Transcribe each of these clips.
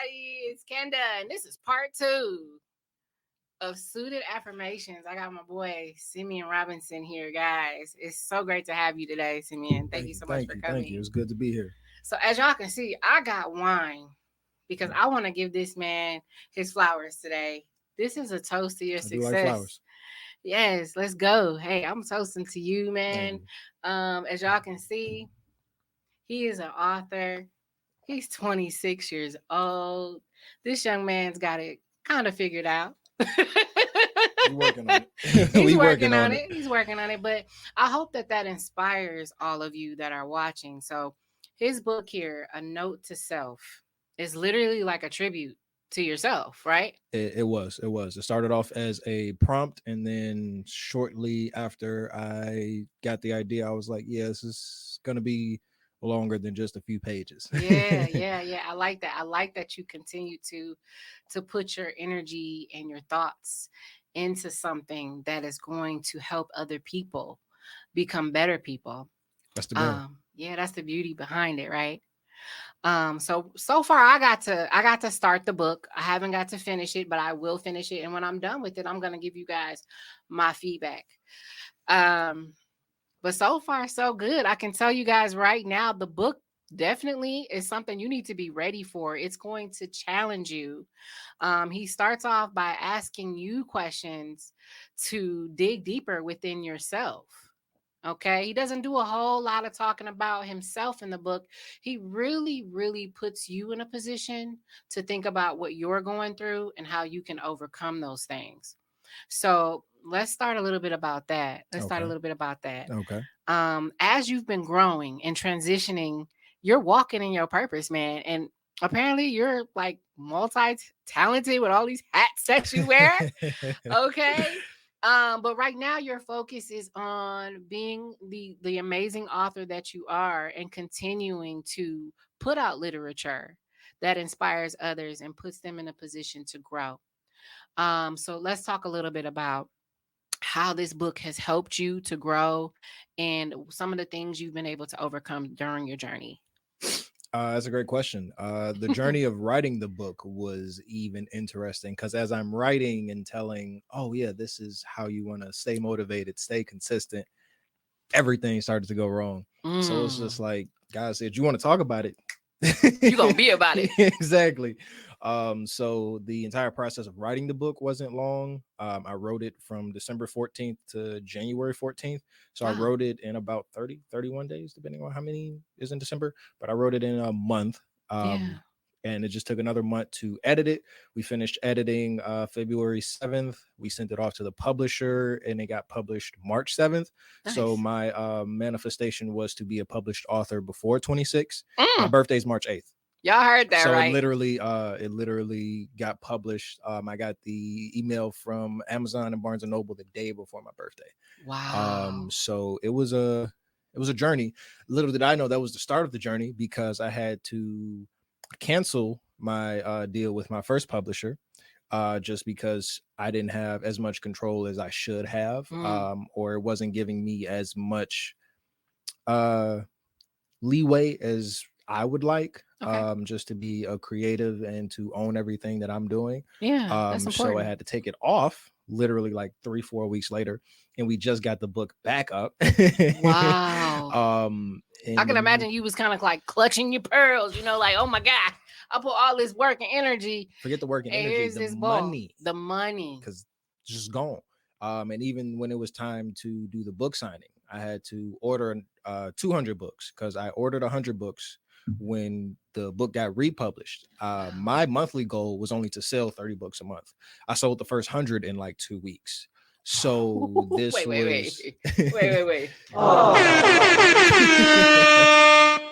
everybody. It's Kenda, and this is part 2 of Suited Affirmations. I got my boy Simien Robinson here, guys. It's so great to have you today, Simien. Thank you so much for coming. Thank you. It's good to be here. So, as y'all can see, I got wine because I want to give this man his flowers today. This is a toast to your I do like success. flowers. Yes, let's go. Hey, I'm toasting to you, Thank man. you. As y'all can see, he is an author. He's 26 years old. This young man's got it kind of figured out. We working on it. He's working on it. He's working on it. But I hope that inspires all of you that are watching. So his book here, A Note to Self, is literally like a tribute to yourself, right? It was. It was. It started off as a prompt, and then shortly after I got the idea, I was like, "Yeah, this is gonna be longer than just a few pages." Yeah. I like that. I like that you continue to put your energy and your thoughts into something that is going to help other people become better people. That's the goal. Yeah, that's the beauty behind it, right? So far I got to start the book. I haven't got to finish it, but I will finish it. And when I'm done with it, I'm gonna give you guys my feedback. Um, but so far, so good. I can tell you guys right now, the book definitely is something you need to be ready for. It's going to challenge you. He starts off by asking you questions to dig deeper within yourself. Okay. He doesn't do a whole lot of talking about himself in the book. He really, really puts you in a position to think about what you're going through and how you can overcome those things. So let's start a little bit about that. Let's start a Okay. little bit about that. Okay. As you've been growing and transitioning, you're walking in your purpose, man. And apparently you're like multi-talented with all these hats that you wear. Okay. But right now your focus is on being the amazing author that you are and continuing to put out literature that inspires others and puts them in a position to grow. So let's talk a little bit about how this book has helped you to grow and some of the things you've been able to overcome during your journey. That's a great question. The journey of writing the book was even interesting because as I'm writing and telling, oh yeah, this is how you want to stay motivated, stay consistent, everything started to go wrong. So it's just like, guys said, you want to talk about it? You're gonna be about it. Exactly. So the entire process of writing the book wasn't long. I wrote it from December 14th to January 14th. So I Wow. wrote it in about 31 days, depending on how many is in December, but I wrote it in a month. Yeah. And it just took another month to edit it. We finished editing February 7th. We sent it off to the publisher and it got published March 7th. So Nice. my manifestation was to be a published author before 26. My birthday's March 8th. Y'all heard that, So right? it literally got published. I got the email from Amazon and Barnes and Noble the day before my birthday. Wow. So it was a journey. Little did I know that was the start of the journey because I had to cancel my deal with my first publisher just because I didn't have as much control as I should have, or it wasn't giving me as much leeway as I would like, Okay. just to be a creative and to own everything that I'm doing. Yeah, that's So I important. had to take it off literally like 3-4 weeks later, and we just got the book back up. Wow. I can And imagine you was kind of like clutching your pearls, like, oh my God, I put all this work and energy. forget the work and And energy, here's the this ball. money, The money. because it's just gone. And even when it was time to do the book signing, I had to order 200 books because I ordered 100 books when the book got republished. My monthly goal was only to sell 30 books a month. I sold the first 100 in like 2 weeks. So this wait. was Wait.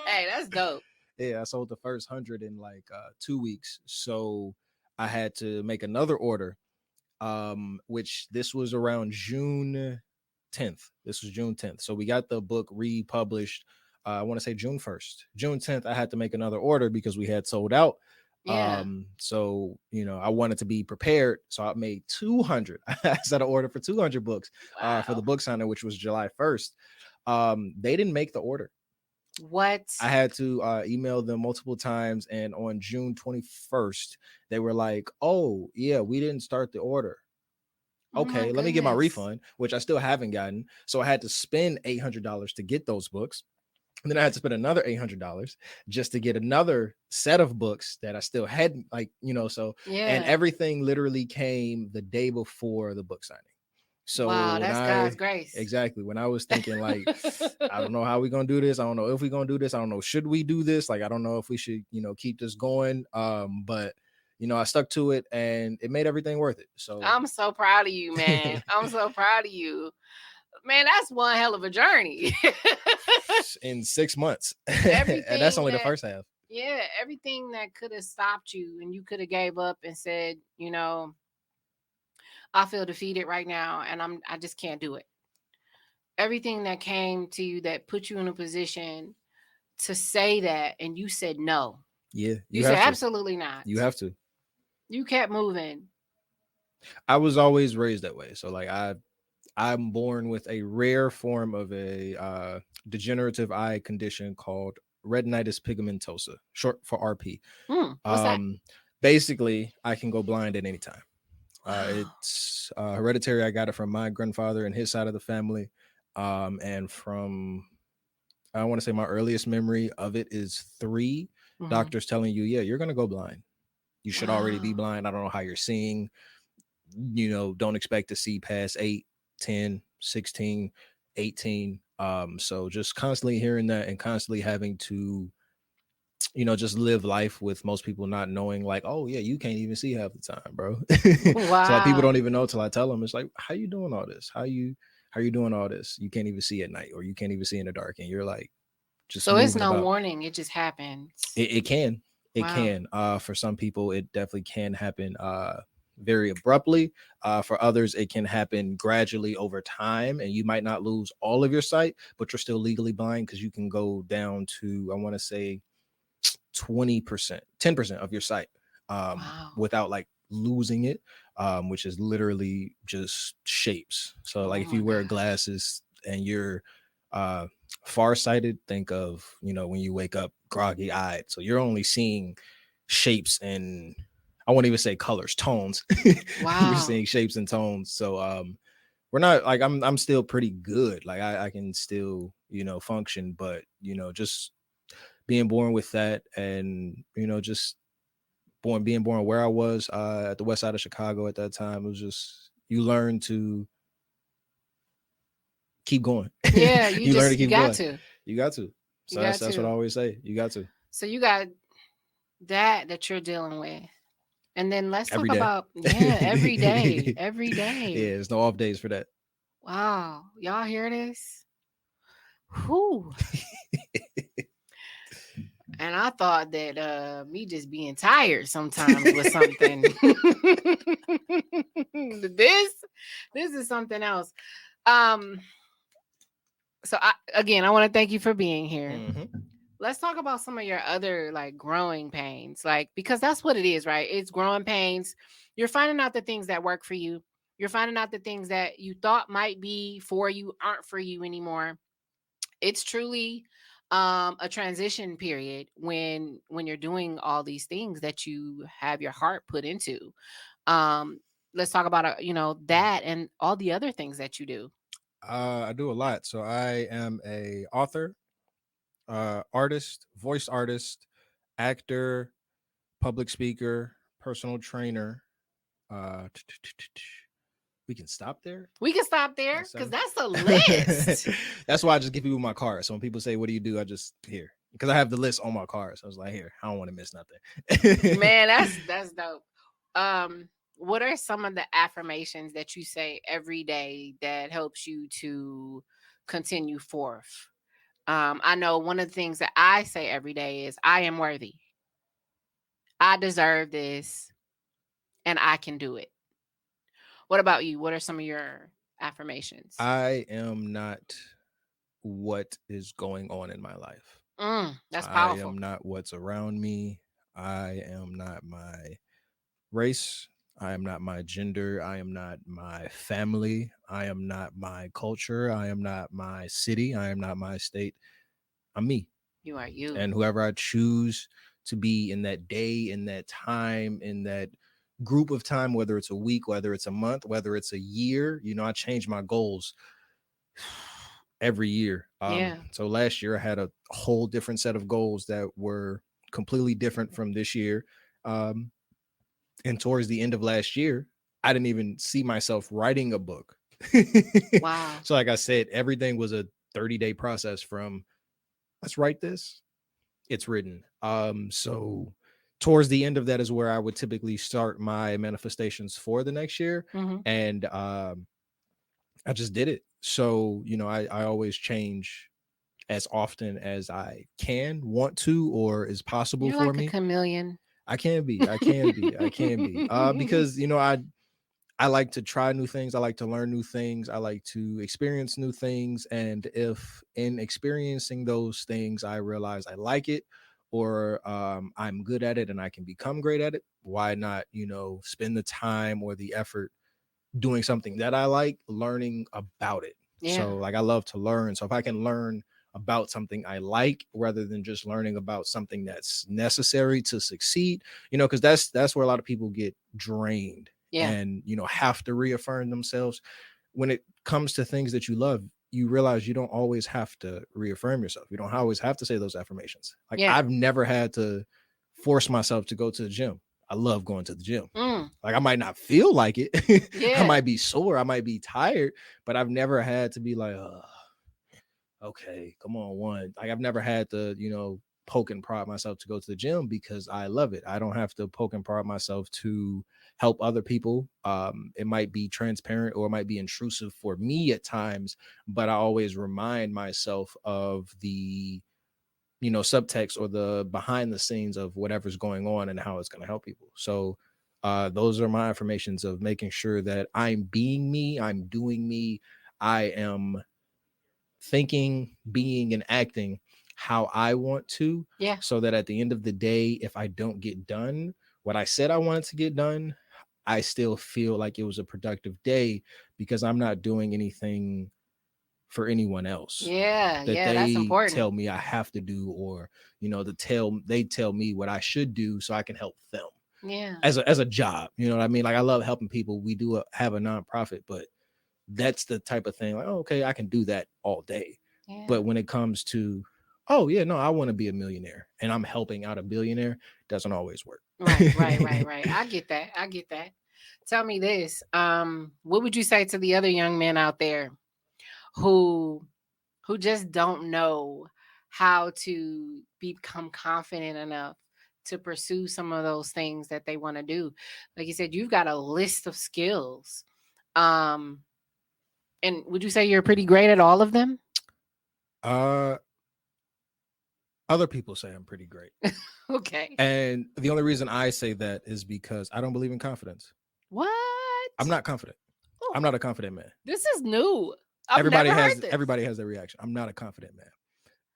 Hey, that's dope. Yeah, I sold the first 100 in like 2 weeks. So I had to make another order, which this was around June 10th. This was June 10th. So we got the book republished. I want to say June 1st. June 10th, I had to make another order because we had sold out. Yeah. So I wanted to be prepared. So I made 200. I set an order for 200 books Wow. for the book signing, which was July 1st. They didn't make the order. What? I had to email them multiple times, and on June 21st, they were like, "Oh, yeah, we didn't start the order." Oh my Okay, let me get my goodness. refund, which I still haven't gotten. So I had to spend $800 to get those books. And then I had to spend another $800 just to get another set of books that I still hadn't, like, so, and Yeah. everything literally came the day before the book signing. So Wow, when that's God's I, grace. exactly, when I was thinking, like, I don't know how we're going to do this. I don't know if we're going to do this. I don't know. Should we do this? Like, I don't know if we should, keep this going. But, I stuck to it and it made everything worth it. So I'm so proud of you, man. I'm so proud of you. Man, that's one hell of a journey. in 6 months, and that's everything only the that first half. yeah, everything that could have stopped you and you could have gave up and said, I feel defeated right now and I just can't do it. Everything that came to you that put you in a position to say that and you said no. Yeah, You you said have to. absolutely not. You have to. You kept moving. I was always raised that way. So like I'm born with a rare form of a degenerative eye condition called retinitis pigmentosa, short for RP. What's that? Um, Basically, I can go blind at any time. Wow. It's hereditary. I got it from my grandfather and his side of the family, and from I want to say my earliest memory of it is three Mhm. doctors telling you, "Yeah, you're gonna go blind. You should already be Wow. blind. I don't know how you're seeing. Don't expect to see past 8, 10, 16, 18." So just constantly hearing that and constantly having to, just live life with most people not knowing, like, oh yeah, you can't even see half the time, bro. So like people Wow. don't even know till I tell them. It's like, how you doing all this? How you doing all this? You can't even see at night, or you can't even see in the dark, and you're like just So it's moving no about. warning, it just happens. It can. It Wow. can. For some people, it definitely can happen very abruptly. For others, it can happen gradually over time, and you might not lose all of your sight, but you're still legally blind because you can go down to, I want to say, 20%, 10% of your sight, Wow. without like losing it, which is literally just shapes. So like Oh if my you wear gosh. glasses and you're uh farsighted, think of, when you wake up groggy eyed. So you're only seeing shapes and, I won't even say colors, tones. You're Wow. seeing shapes and tones. So we're not like, I'm still pretty good. Like I can still, function, but just being born with that, and just being born where I was, at the west side of Chicago at that time, it was just, you learn to keep going. Yeah, You learn to you keep got going. to. You got to. You So got that's what I to. always say. You got to. So you got that you're dealing with. And then let's talk Every day. about yeah, every day. Every Yeah, day. there's no off days for that. Wow. Y'all hear this? Whew. And I thought that me just being tired sometimes was something. This is something else. Um so I want to thank you for being here. Hmm. Let's talk about some of your other like growing pains, like because that's what it is, right? It's growing pains. You're finding out the things that work for you. You're finding out the things that you thought might be for you aren't for you anymore. It's truly a transition period when you're doing all these things that you have your heart put into. Um, let's talk about that and all the other things that you do. I do a lot. So I am a author, artist, voice artist, actor, public speaker, personal trainer. Uh, we can stop there We can stop there at because seven. that's a list. That's why I just give people my card. So when people say, "What do you do?" I just here because I have the list on my card. So I was like, "Here, I don't want to miss nothing." Man, that's dope. What are some of the affirmations that you say every day that helps you to continue forth? I know one of the things that I say every day is I am worthy. I deserve this and I can do it. What about you? What are some of your affirmations? I am not what is going on in my life. That's I powerful. am not what's around me. I am not my race. I am not my gender. I am not my family. I am not my culture. I am not my city. I am not my state. I'm me. You are you. And whoever I choose to be in that day, in that time, in that group of time, whether it's a week, whether it's a month, whether it's a year, I change my goals every year. Yeah. So last year I had a whole different set of goals that were completely different from this year. Um, and towards the end of last year, I didn't even see myself writing a book. Wow. So, like I said, everything was a 30-day process from let's write this, it's written. So towards the end of that is where I would typically start my manifestations for the next year. Hmm. And I just did it. So, I always change as often as I can, want to, or is possible You're for like a me. chameleon. I can be. Because I like to try new things. I like to learn new things. I like to experience new things. And if in experiencing those things, I realize I like it, or I'm good at it and I can become great at it, why not, spend the time or the effort doing something that I like, learning about it. Yeah. So like I love to learn. So if I can learn about something I like rather than just learning about something that's necessary to succeed, because that's where a lot of people get drained Yeah. and have to reaffirm themselves. When it comes to things that you love, you realize you don't always have to reaffirm yourself. You don't always have to say those affirmations. Like Yeah. I've never had to force myself to go to the gym. I love going to the gym. Mm. Like I might not feel like it. I Yeah. might be sore. I might be tired, but I've never had to be like, okay, come on, one. Like I've never had to, poke and prod myself to go to the gym because I love it. I don't have to poke and prod myself to help other people. It might be transparent or it might be intrusive for me at times, but I always remind myself of the subtext or the behind the scenes of whatever's going on and how it's going to help people. So those are my affirmations of making sure that I'm being me, I'm doing me, I am thinking, being, and acting how I want to, Yeah. so that at the end of the day, if I don't get done what I said I wanted to get done, I still feel like it was a productive day because I'm not doing anything for anyone else Yeah. that Yeah. That's they important. tell me I have to do, or they tell me what I should do so I can help them Yeah. as a job. You know what I mean? Like I love helping people. We do have a nonprofit, but that's the type of thing like, oh, okay, I can do that all day. Yeah. But when it comes to, oh yeah, no, I want to be a millionaire and I'm helping out a billionaire, doesn't always work. Right. Right. Right. Right. I get that. I get that. Tell me this. What would you say to the other young men out there who just don't know how to become confident enough to pursue some of those things that they want to do? Like you said, you've got a list of skills. Um, and would you say you're pretty great at all of them? uh Other people say I'm pretty great. Okay. And the only reason I say that is because I don't believe in confidence. I'm What? not confident. Oh, I'm not a confident man. this is new. I've Everybody never heard has this. everybody has their reaction. I'm not a confident man.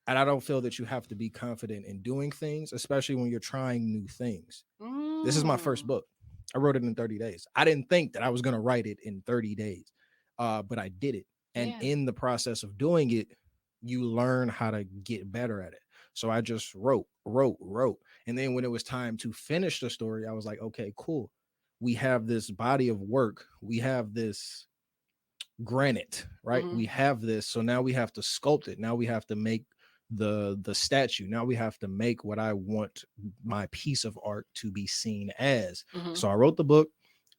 And I don't feel that you have to be confident in doing things, especially when you're trying new things. This is my first Mm, book. I wrote it in 30 days. I didn't think that I was going to write it in 30 days, but I did it. And yeah. in the process of doing it, you learn how to get better at it. So I just wrote. And then when it was time to finish the story, I was like, okay, cool. We have this body of work. We have this granite, right? Hmm. We have this. So now we have to sculpt it. Now we have to make the statue. Now we have to make what I want my piece of art to be seen as. Hmm. So I wrote the book,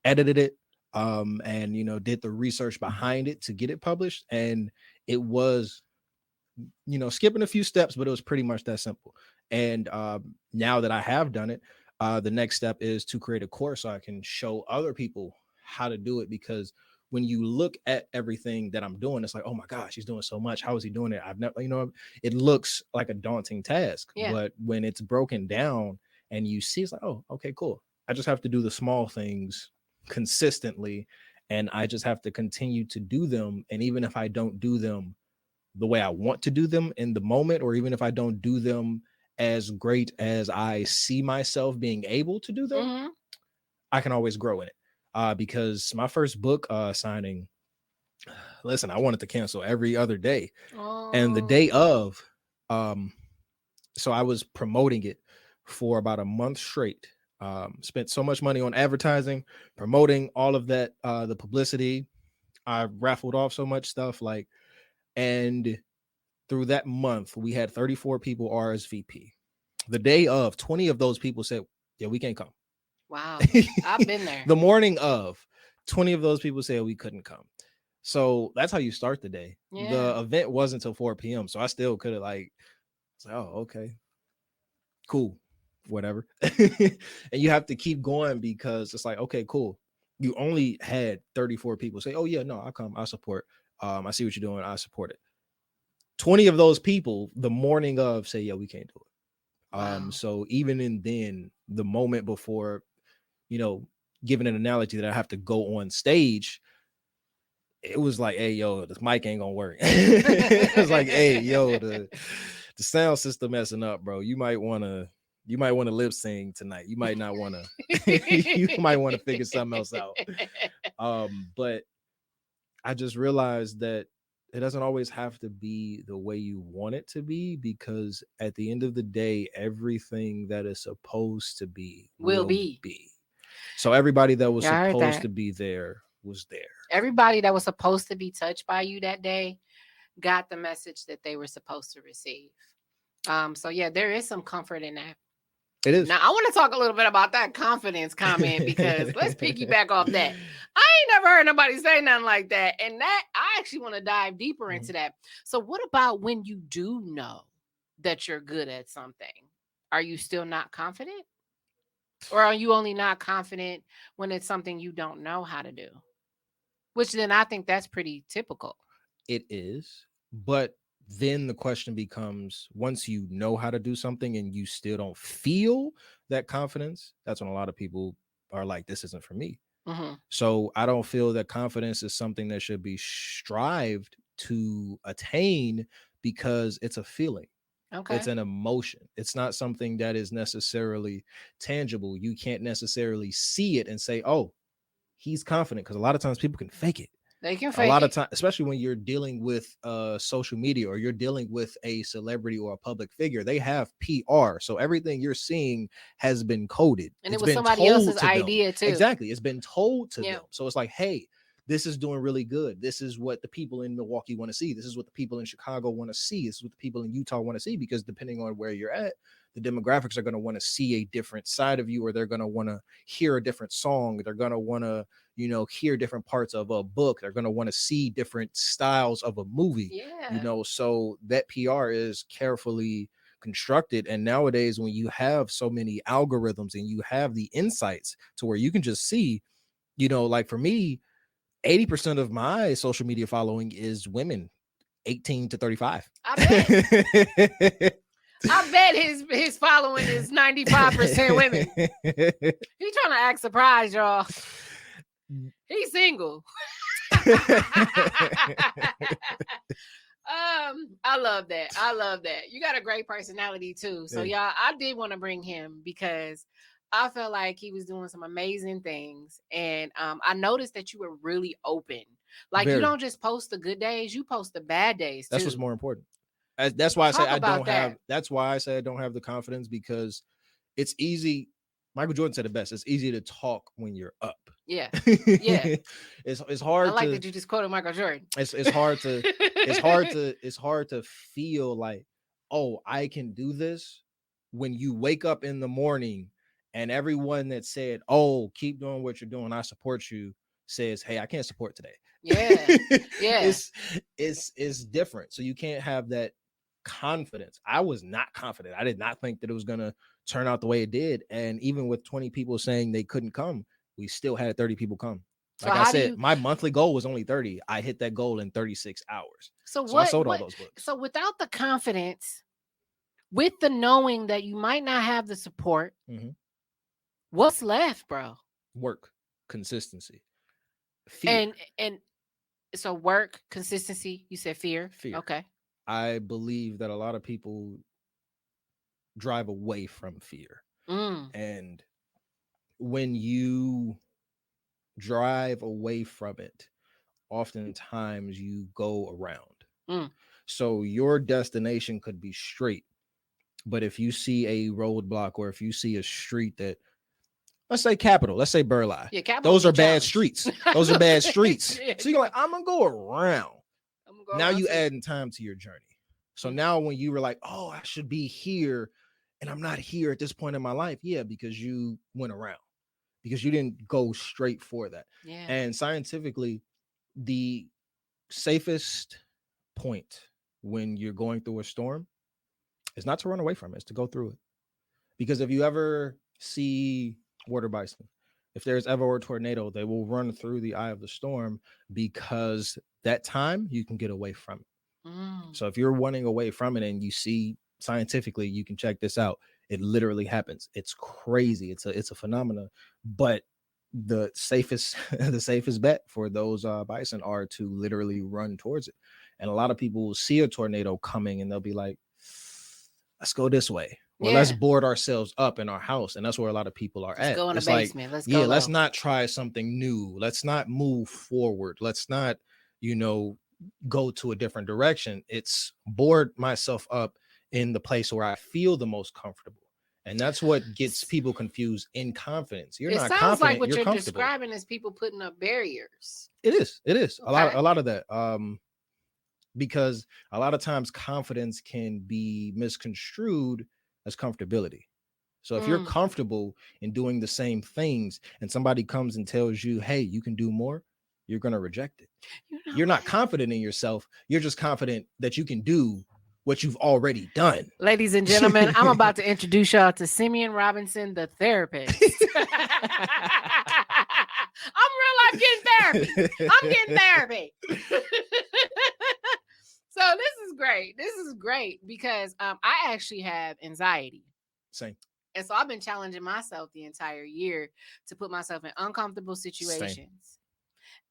edited it, and did the research behind it to get it published. And it was skipping a few steps, but it was pretty much that simple. And now that I have done it, the next step is to create a course so I can show other people how to do it. Because when you look at everything that I'm doing, it's like, oh my gosh, he's doing so much. How is he doing it? I've never, it looks like a daunting task. Yeah. But when it's broken down and you see, it's like, oh, okay, cool. I just have to do the small things consistently. And I just have to continue to do them. And even if I don't do them the way I want to do them in the moment, or even if I don't do them as great as I see myself being able to do them, Hmm. I can always grow in it. Because my first book signing, listen, I wanted to cancel every other day. And the Oh. day of, um, So I was promoting it for about a month straight. Spent so much money on advertising, promoting all of that, the publicity. I raffled off so much stuff, like, and through that month, we had 34 people RSVP. The day of, 20 of those people said, "Yeah, we can't come." Wow. I've been there. The morning of, 20 of those people said we couldn't come. So that's how you start the day. Yeah. The event wasn't until 4 p.m. So I still could have, like, say, "Oh, okay, cool, whatever." And you have to keep going because it's like, okay, cool. You only had 34 people say, "Oh yeah, no, I'll come, I'll support. I see what you're doing, I support it." 20 of those people the morning of say, "Yeah, we can't do it." Wow. So even in then, the moment before, you know, giving an analogy that I have to go on stage, it was like, "Hey, yo, this mic ain't gonna work." It was like, "Hey, yo, the sound system messing up, bro. You might want to lip sync tonight. You might not want to. You might want to figure something else out." But I just realized that it doesn't always have to be the way you want it to be, because at the end of the day, everything that is supposed to be Will will be. be. So everybody that was Yeah, I heard supposed that. to be there was there. Everybody that was supposed to be touched by you that day got the message that they were supposed to receive. So yeah, there is some comfort in that. It is. Now I want to talk a little bit about that confidence comment because let's piggyback off that. I ain't never heard nobody say nothing like that. And that I actually want to dive deeper Mhm. into that. So what about when you do know that you're good at something? Are you still not confident? Or are you only not confident when it's something you don't know how to do? Which then I think that's pretty typical. It is. But then the question becomes, once you know how to do something and you still don't feel that confidence, that's when a lot of people are like, "This isn't for me." Hmm. So I don't feel that confidence is something that should be strived to attain, because it's a feeling. It's Okay. an emotion. It's not something that is necessarily tangible. You can't necessarily see it and say, "Oh, he's confident," because a lot of times people can fake it. They can A fake lot of it. time, especially when you're dealing with social media, or you're dealing with a celebrity or a public figure, they have PR. So everything you're seeing has been coded. And it It's was been somebody else's told to them. idea too. Exactly. It's been told to Yeah. them. So it's like, hey, this is doing really good. This is what the people in Milwaukee want to see. This is what the people in Chicago want to see. This is what the people in Utah want to see, because depending on where you're at, the demographics are going to want to see a different side of you, or they're going to want to hear a different song. They're going to want to, hear different parts of a book. They're going to want to see different styles of a movie. Yeah. So that PR is carefully constructed. And nowadays, when you have so many algorithms and you have the insights to where you can just see, like for me, 80% of my social media following is women 18 to 35. I bet. I bet his following is 95% women. He trying to act surprised, y'all. He's single. I love that. I love that. You got a great personality too. So Hey, y'all, I did want to bring him because I felt like he was doing some amazing things, and I noticed that you were really open. Like you very. don't just post the good days, you post the bad days That's what's too. more important. That's why I say Talk I don't about have. that. That's why I say I don't have the confidence, because it's easy. Michael Jordan said it best. It's easy to talk when you're up. Yeah, yeah. It's I hard like to that you just quoted Michael Jordan. it's hard to it's hard to feel like, oh, I can do this, when you wake up in the morning and everyone that said, "Oh, keep doing what you're doing, I support you," says, "Hey, I can't support today." Yeah, yeah. it's it's different. So you can't have that confidence. I was not confident. I did not think that it was gonna turn out the way it did. And even with 20 people saying they couldn't come, we still had 30 people come. So Like I how do said, you? my monthly goal was only 30. I hit that goal in 36 hours. So So I what? sold all What? those books. So without the confidence, with the knowing that you might not have the support, Mhm. what's left, bro? Work, consistency, fear, And so work, consistency. You said fear. fear. Okay. I believe that a lot of people drive away from fear. Mm, And when you drive away from it, oftentimes you go around. mm. So your destination could be straight, But if you see a roadblock, or if you see a street that, let's say Capital, let's say Burleigh, Yeah, capital those be are bad challenged. streets. Those are bad streets. Yeah, So you're like, I'm gonna go around. I'm gonna go Now around you too. adding time to your journey. So Mm. now when you were like, oh, I should be here, and I'm not here at this point in my life, yeah, because you went around, because you didn't go straight for that. Yeah. And scientifically, the safest point when you're going through a storm is not to run away from it, it's to go through it. Because if you ever see water bison, if there's ever a tornado, they will run through the eye of the storm, because that time you can get away from it. Mm. So if you're running away from it and you see, scientifically, you can check this out. It literally happens. It's crazy. It's a phenomena. But the safest the safest bet for those bison are to literally run towards it. And a lot of people will see a tornado coming and they'll be like, let's go this way, or let's Yeah. board ourselves up in our house. And that's where a lot of people are Just at. go in the It's like, basement. Let's go yeah, let's low. not try something new. Let's not move forward. Let's not, you know, go to a different direction. It's board myself up in the place where I feel the most comfortable. And that's what gets S- people confused in confidence. You're It not sounds like confident, what you're you're comfortable. describing is people putting up barriers. It is. It is. Okay. A lot of that. Because a lot of times confidence can be misconstrued as comfortability. So if you're Mm. comfortable in doing the same things and somebody comes and tells you, hey, you can do more, you're going to reject it. You know You're not what? confident in yourself. You're just confident that you can do what you've already done. Ladies and gentlemen, I'm about to introduce y'all to Simien Robinson, the therapist. I'm real life getting therapy. I'm getting therapy. So this is great. This is great because I actually have anxiety. Same. And so I've been challenging myself the entire year to put myself in uncomfortable Same. situations.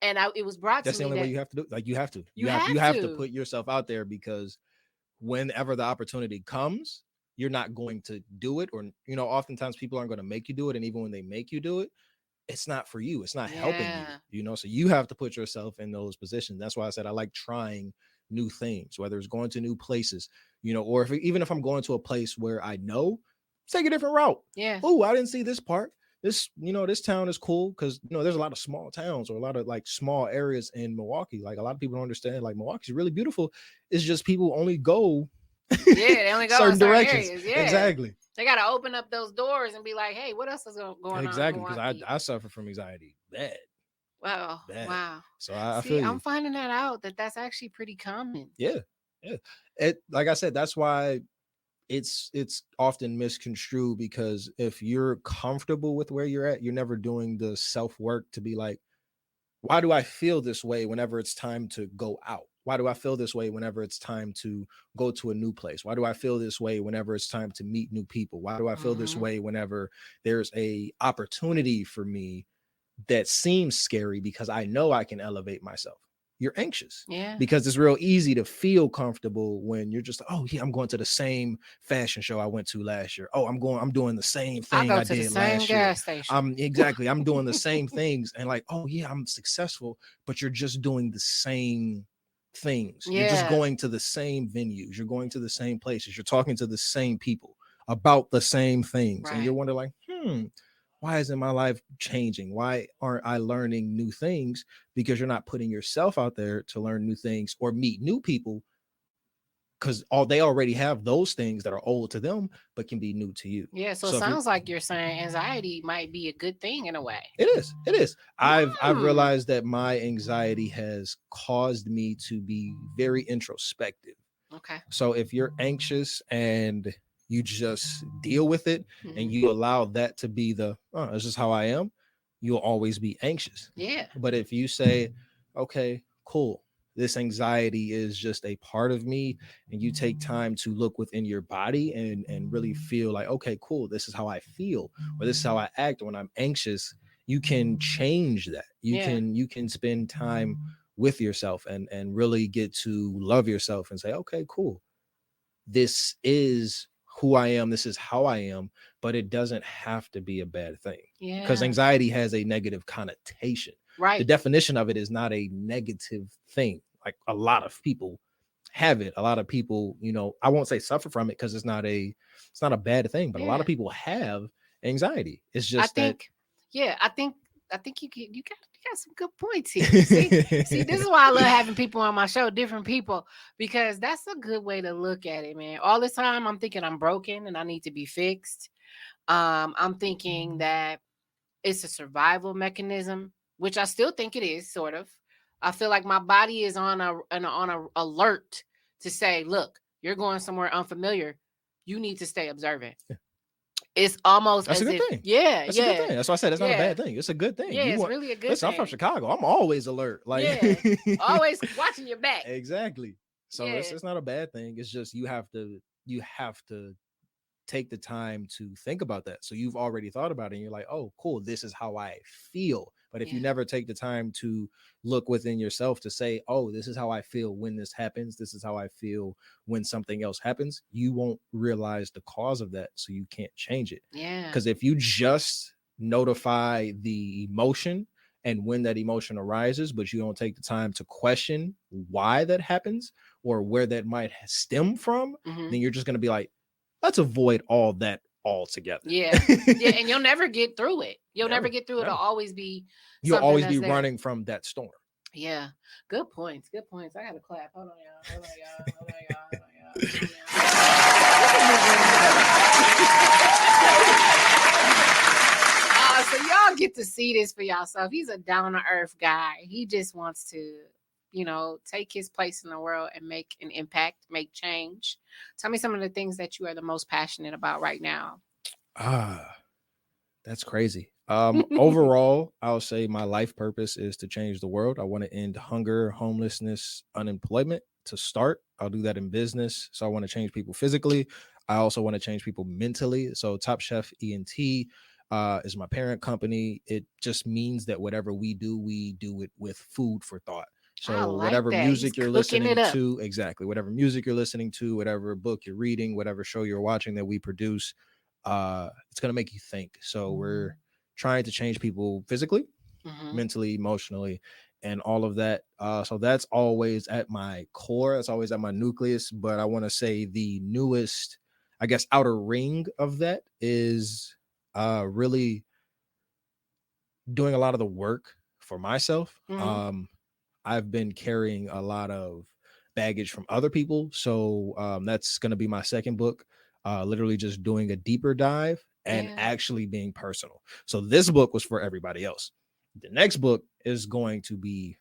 And it was brought to That's the me only way that you have to do. Like you have to. you You have have to to. put yourself out there, because whenever the opportunity comes, you're not going to do it. Or, oftentimes people aren't going to make you do it. And even when they make you do it, it's not for you. It's not helping you, Yeah. So you have to put yourself in those positions. That's why I said I like trying new things, whether it's going to new places, or even if I'm going to a place where I know, take a different route. Yeah. Oh, I didn't see this part. This town is cool, because there's a lot of small towns, or a lot of like small areas in Milwaukee. Like a lot of people don't understand, like Milwaukee's really beautiful. It's just people only go Yeah. They only go in certain certain directions. areas. Yeah. Exactly. They got to open up those doors and be like, hey, what else is going on in Exactly. Because Milwaukee? I suffer from anxiety bad. Wow. Bad. Wow. So I See, feel I'm you. finding that out that that's actually pretty common. Yeah. Yeah. It, like I said, that's why it's often misconstrued, because if you're comfortable with where you're at, you're never doing the self-work to be like, why do I feel this way whenever it's time to go out? Why do I feel this way whenever it's time to go to a new place? Why do I feel this way whenever it's time to meet new people? Why do I feel this Hmm. way whenever there's a opportunity for me that seems scary, because I know I can elevate myself? You're anxious, Yeah. because it's real easy to feel comfortable when you're just, oh yeah, I'm going to the same fashion show I went to last year. Oh, I'm doing the same I thing go I to the did same last year. gas station. I'm doing the same things, and like, oh yeah, I'm successful, but you're just doing the same things. You're just Yeah. going to the same venues. You're going to the same places. You're talking to the same people about the same things, and you're Right. wondering like, why isn't my life changing? Why aren't I learning new things? Because you're not putting yourself out there to learn new things or meet new people, because they already have those things that are old to them but can be new to you. Yeah. So it So if you're sounds like you're saying anxiety might be a good thing in a way. it is. I've Hmm. realized that my anxiety has caused me to be very introspective. Okay. So if you're anxious and you just deal with it, and Hmm. you allow that to be this is how I am, you'll always be anxious. Yeah. But if you say, okay, cool, this anxiety is just a part of me, and you take time to look within your body and really feel like, okay, cool, this is how I feel, or this is how I act when I'm anxious, you can change that. Yeah. You can spend time with yourself and really get to love yourself and say, okay, cool, this is who I am, this is how I am, but it doesn't have to be a bad thing, because Yeah. anxiety has a negative connotation. The Right. definition of it is not a negative thing. Like a lot of people have it. A lot of people, I won't say suffer from it because it's not a bad thing, but a lot of Yeah. people have anxiety. It's I just that think, yeah, I think you got some good points here. See, this is why I love having people on my show, different people, because that's a good way to look at it, man. All the time I'm thinking I'm broken and I need to be fixed. I'm thinking that it's a survival mechanism, which I still think it is, sort of. I feel like my body is on a alert to say, look, you're going somewhere unfamiliar. You need to stay observant. It's almost that's a as good if, thing. yeah, That's a good yeah, thing. That's why I said it's not a yeah, bad thing. It's a good thing. yeah. You It's want really a good listen, I'm from thing. Chicago. I'm always alert. Like Yeah, always watching your back. exactly. So Yeah, it's not a bad thing. It's just you have to take the time to think about that. So you've already thought about it and you're like, oh, cool, this is how I feel. But if you yeah, never take the time to look within yourself to say, oh, this is how I feel when this happens, this is how I feel when something else happens, you won't realize the cause of that. So you can't change it. yeah, Because if you just notify the emotion and when that emotion arises, but you don't take the time to question why that happens or where that might stem from, hmm, then you're just going to be like, let's avoid all that altogether. yeah, yeah. And you'll never get through it. You'll never Never, get through it. It'll never. always be You'll something always that's be there. running from that storm. Yeah, good points. Good points. I gotta clap. Hold on, y'all. Hold on, y'all. Hold on, y'all. Hold on, y'all. Come on now. We can move on so y'all get to see this for yourself. He's a down to earth guy. He just wants to, take his place in the world and make an impact, make change. Tell me some of the things that you are the most passionate about right now. Ah, that's crazy. Overall, I'll say my life purpose is to change the world. I want to end hunger, homelessness, unemployment to start. I'll do that in business. So I want to change people physically. I also want to change people mentally. So Top Chef ENT is my parent company. It just means that whatever we do it with food for thought. I So like whatever that. He's music you're cooking it listening up. to, exactly, whatever music you're listening to, whatever book you're reading, whatever show you're watching that we produce, it's going to make you think. So we're trying to change people physically, Hmm. mentally, emotionally, and all of that. So that's always at my core. That's always at my nucleus. But I want to say the newest, I guess, outer ring of that is really doing a lot of the work for myself. Hmm. I've been carrying a lot of baggage from other people. So that's going to be my second book, literally just doing a deeper dive and Yeah. actually being personal. So this book was for everybody else. The next book is going to be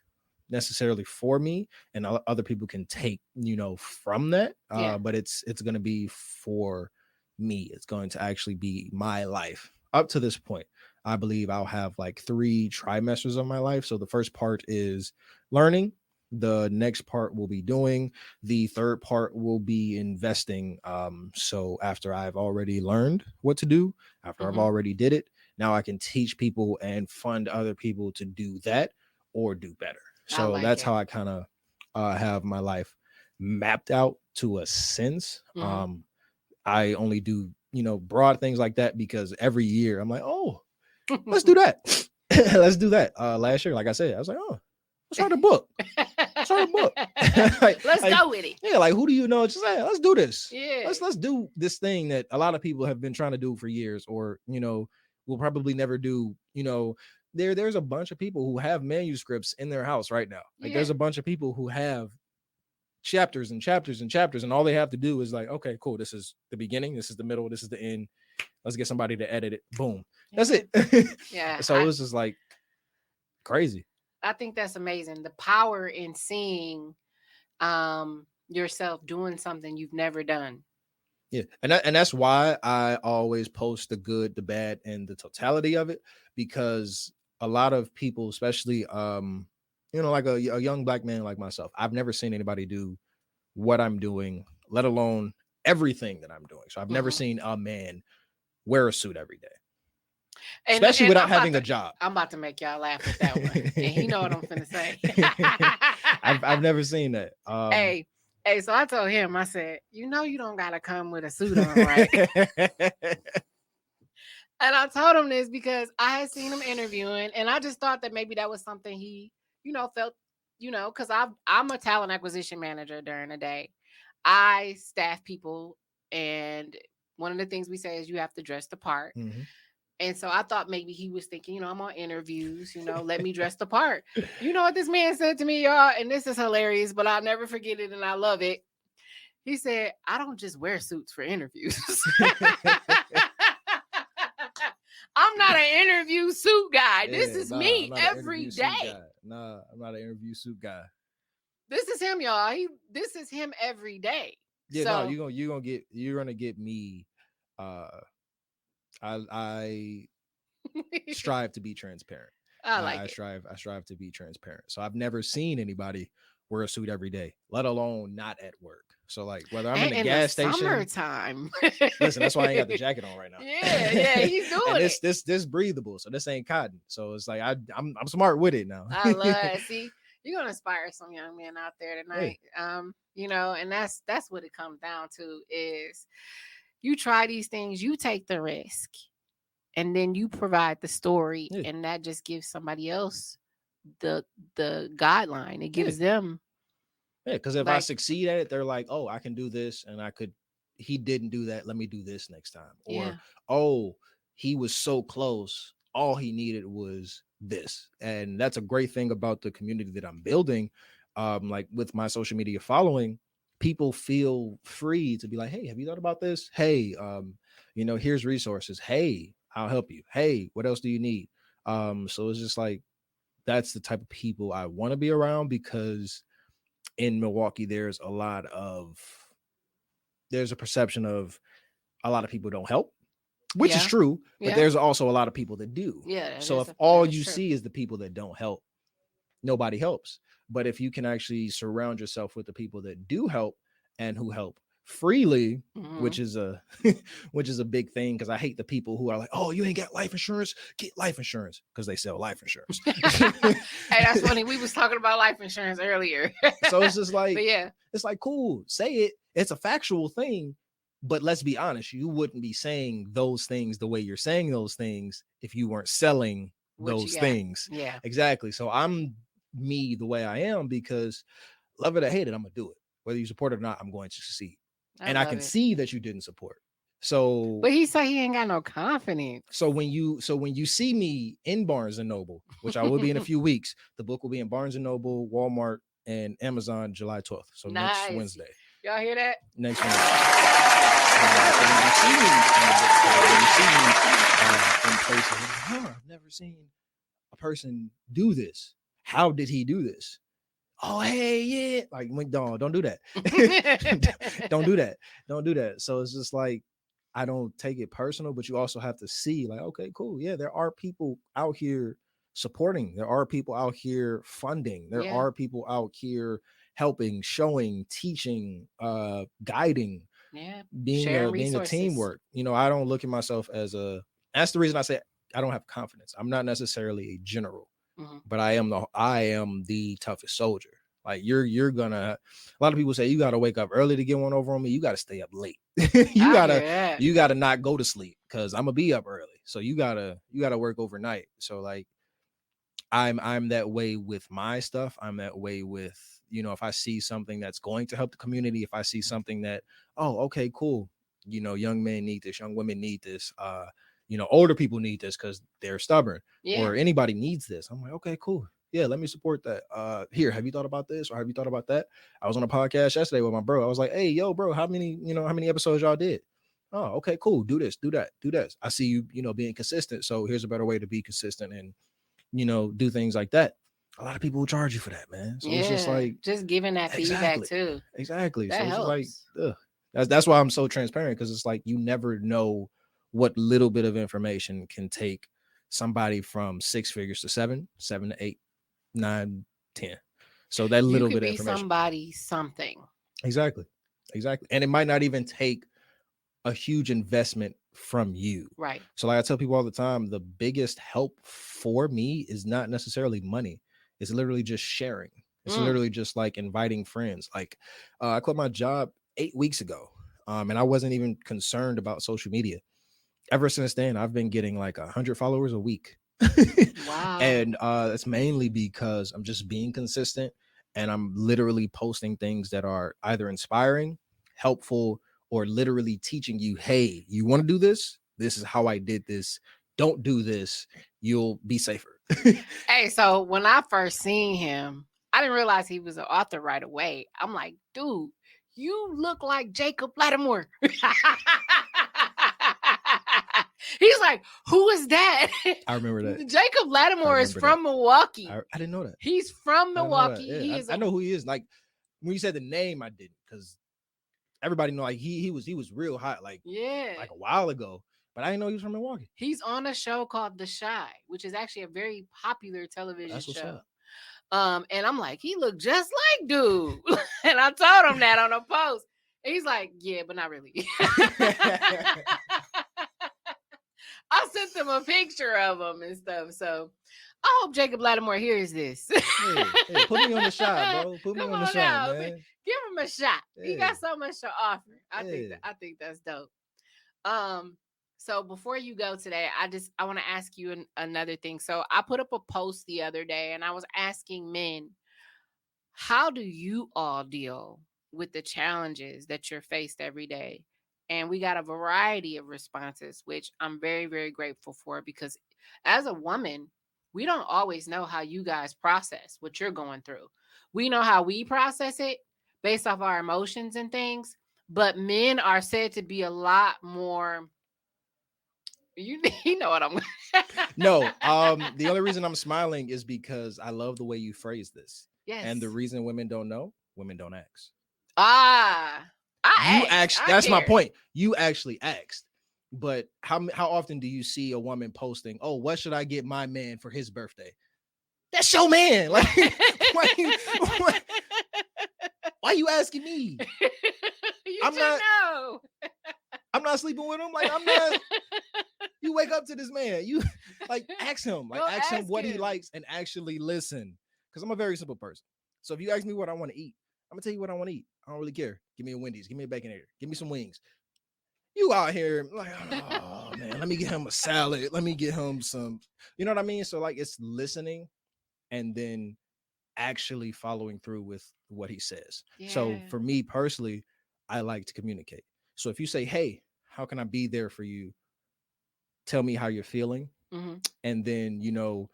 necessarily for me and other people can take from that, Yeah. but it's going to be for me. It's going to actually be my life up to this point. I believe I'll have like 3 trimesters of my life. So the first part is learning, the next part will be doing, the third part will be investing. So after I've already learned what to do, after I've Hmm. already did it, now I can teach people and fund other people to do that or do better. I So like that's it. how I kind of have my life mapped out to a sense. Hmm. I only do, broad things like that because every year I'm like, oh, let's do that. Let's do that. Last year, like I said, I was like, oh, let's start a book. Start a book. Let's like, go with it. yeah, like who do you know? Just say, let's do this. Yeah. Let's do this thing that a lot of people have been trying to do for years, or will probably never do. There's a bunch of people who have manuscripts in their house right now. Like Yeah. there's a bunch of people who have chapters and chapters and chapters, and all they have to do is like, okay, cool. This is the beginning. This is the middle. This is the end. Let's get somebody to edit it. Boom. That's Yeah. it. Yeah. So it was just like crazy. I think that's amazing. The power in seeing yourself doing something you've never done. Yeah, and that's why I always post the good, the bad, and the totality of it, because a lot of people, especially like a young black man like myself, I've never seen anybody do what I'm doing, let alone everything that I'm doing. So I've never Hmm. seen a man wear a suit every day, And especially and without having a job. I'm about to make y'all laugh with that one. And he know what I'm finna say. I've never seen that. Hey, hey, so I told him, I said, you don't gotta come with a suit on, right? And I told him this because I had seen him interviewing, and I just thought that maybe that was something he, felt. because I'm a talent acquisition manager during the day. I staff people, and one of the things we say is you have to dress the part. Hmm. And so I thought maybe he was thinking, I'm on interviews, let me dress the part. You know what this man said to me, y'all? And this is hilarious, but I'll never forget it and I love it. He said, I don't just wear suits for interviews. I'm not an interview suit guy. This Yeah, is nah, I'm me not an every interview suit day. guy. Nah, I'm not an interview suit guy. This is him, y'all. This is him every day. Yeah, no, So you're gonna get me. Uh, I strive to be transparent. I like it. I strive to be transparent. So I've never seen anybody wear a suit every day, let alone not at work. So like whether I'm in And a in the gas station, summertime. listen, that's why I ain't got the jacket on right now. Yeah, he's And doing it. this breathable, so this ain't cotton. So it's like I'm smart with it now. I love it. See, you're gonna inspire some young men out there Yeah, tonight. And that's what it comes down to is you try these things, you take the risk, and then you provide the story, yeah, and that just gives somebody else the guideline. It yeah. gives them Yeah, because if I like, succeed at it, they're like, oh, I can do this, and I could. He didn't do that. Let me do this next time. Or, yeah, oh, he was so close. All he needed was this, and that's a great thing about the community that I'm building. Like with my social media following, people feel free to be like, hey, have you thought about this? Hey, here's resources. Hey, I'll help you. Hey, what else do you need? So it's just like that's the type of people I want to be around because in Milwaukee, there's a perception of a lot of people don't help, which is yeah, true, but yeah, there's also a lot of people that do. yeah. So if That all is you true. see is the people that don't help, nobody helps. But if you can actually surround yourself with the people that do help and who help freely, Hmm. which is a which is a big thing because I hate the people who are like, oh, you ain't got life insurance, get life insurance because they sell life insurance. Hey, that's funny. We was talking about life insurance earlier. So it's just But like, yeah, it's like, cool, say it. It's a factual thing. But let's be honest, you wouldn't be saying those things the way you're saying those things if you weren't selling what you those got? things. Yeah, Exactly. So I'm me the way I am because love it or hate it, I'm gonna do it. Whether you support it or not, I'm going to succeed. I And I love can it. see that you didn't support. So But he said he ain't got no confidence. when you see me in Barnes and Noble, which I will be in a few weeks, the book will be in Barnes and Noble, Walmart, and Amazon July 12th. So next Nice. Wednesday. Y'all hear that? Next Wednesday. So when you see me in the bookstore, when you see me in places, I've never seen a person do this. How did he do this? Oh, hey, yeah. Like, don't do that. Don't do that. Don't do that. So it's just like, I don't take it personal, but you also have to see, like, okay, cool. Yeah, there are people out here supporting. There are people out here funding. There Yeah, are people out here helping, showing, teaching, guiding, yeah. being Sharing a resources. teamwork. I don't look at myself as a. That's the reason I say I don't have confidence. I'm not necessarily a general, Hmm. but I am the toughest soldier. Like you're gonna. A lot of people say you got to wake up early to get one over on me. You got to stay up late. you I hear gotta that. you gotta not go to sleep because I'm gonna be up early. So you gotta work overnight. So like I'm that way with my stuff. I'm that way with, if I see something that's going to help the community, if I see something that, oh, okay, cool. Young men need this, young women need this, older people need this because they're stubborn, Yeah. or anybody needs this. I'm like, okay, cool. Yeah, let me support that. Here, have you thought about this or have you thought about that? I was on a podcast yesterday with my bro. I was like, hey, yo, bro, how many episodes y'all did? Oh, okay, cool. Do this, do that, do this. I see you, being consistent. So here's a better way to be consistent and do things like that. A lot of people will charge you for that, man. So it's just Yeah. like, Just giving that feedback exactly, too. exactly. That So it's just like, helps. ugh. That's why I'm so transparent because it's like you never know what little bit of information can take somebody from six figures to seven to eight, nine, 10. So that You little could bit of be information, somebody something. exactly, exactly, and it might not even take a huge investment from you. Right. So like I tell people all the time, the biggest help for me is not necessarily money. It's literally just sharing. It's Mm. literally just like inviting friends. Like I quit my job 8 weeks ago. And I wasn't even concerned about social media. Ever since then, I've been getting like 100 followers a week. Wow. And that's mainly because I'm just being consistent. and I'm literally posting things that are either inspiring, helpful, or literally teaching you, hey, you want to do this? This is how I did this. Don't do this. You'll be safer. Hey, so when I first seen him, I didn't realize he was an author right away. I'm like, dude, you look like Jacob Lattimore. He's like, who is that? I remember that. Jacob I Lattimore is remember that. from Milwaukee. I didn't know that. He's from I didn't know that. Milwaukee. Yeah, He is I know who he is. Like when you said the name, I didn't, because everybody know like he was real hot like yeah. a while ago, but I didn't know he was from Milwaukee. He's on a show called The Shy, which is actually a very popular television That's what's show. up. And I'm like, he looked just like dude. And I told him that on a post. And he's like, yeah, but not really. I sent him a picture of him and stuff. So I hope Jacob Lattimore hears this. Hey, put me on the shot, bro. Put me Come on the on shot, now. man. Give him a shot. He got Yeah, so much to offer. I yeah. think that's dope. So before you go today, I want to ask you another thing. So I put up a post the other day and I was asking men, how do you all deal with the challenges that you're faced every day? And we got a variety of responses, which I'm very, very grateful for, because as a woman, we don't always know how you guys process what you're going through. We know how we process it based off our emotions and things, but men are said to be a lot more. You know what I'm. No, the only reason I'm smiling is because I love the way you phrase this. And the Yes. reason women don't know, women don't ask. Ah, You I asked. actually, I that's my care. point. You actually asked. But how often do you see a woman posting, "Oh, what should I get my man for his birthday?" That's your man. Like, why, why you asking me? You I'm should not. know. I'm not sleeping with him. Like, I'm not. You wake up to this man. You like ask him. Like, Go ask him ask what he him. likes and actually listen. Because I'm a very simple person. So if you ask me what I want to eat, I'm gonna tell you what I want to eat. I don't really care. Give me a Wendy's. Give me a Baconator. Give me some wings. You out here like, oh man, let me get him a salad. Let me get him some. You know what I mean? So like, it's listening and then actually following through with what he says. So Yeah. for me personally, I like to communicate. So if you say, hey, how can I be there for you? Tell me how you're feeling. Mm-hmm. And then,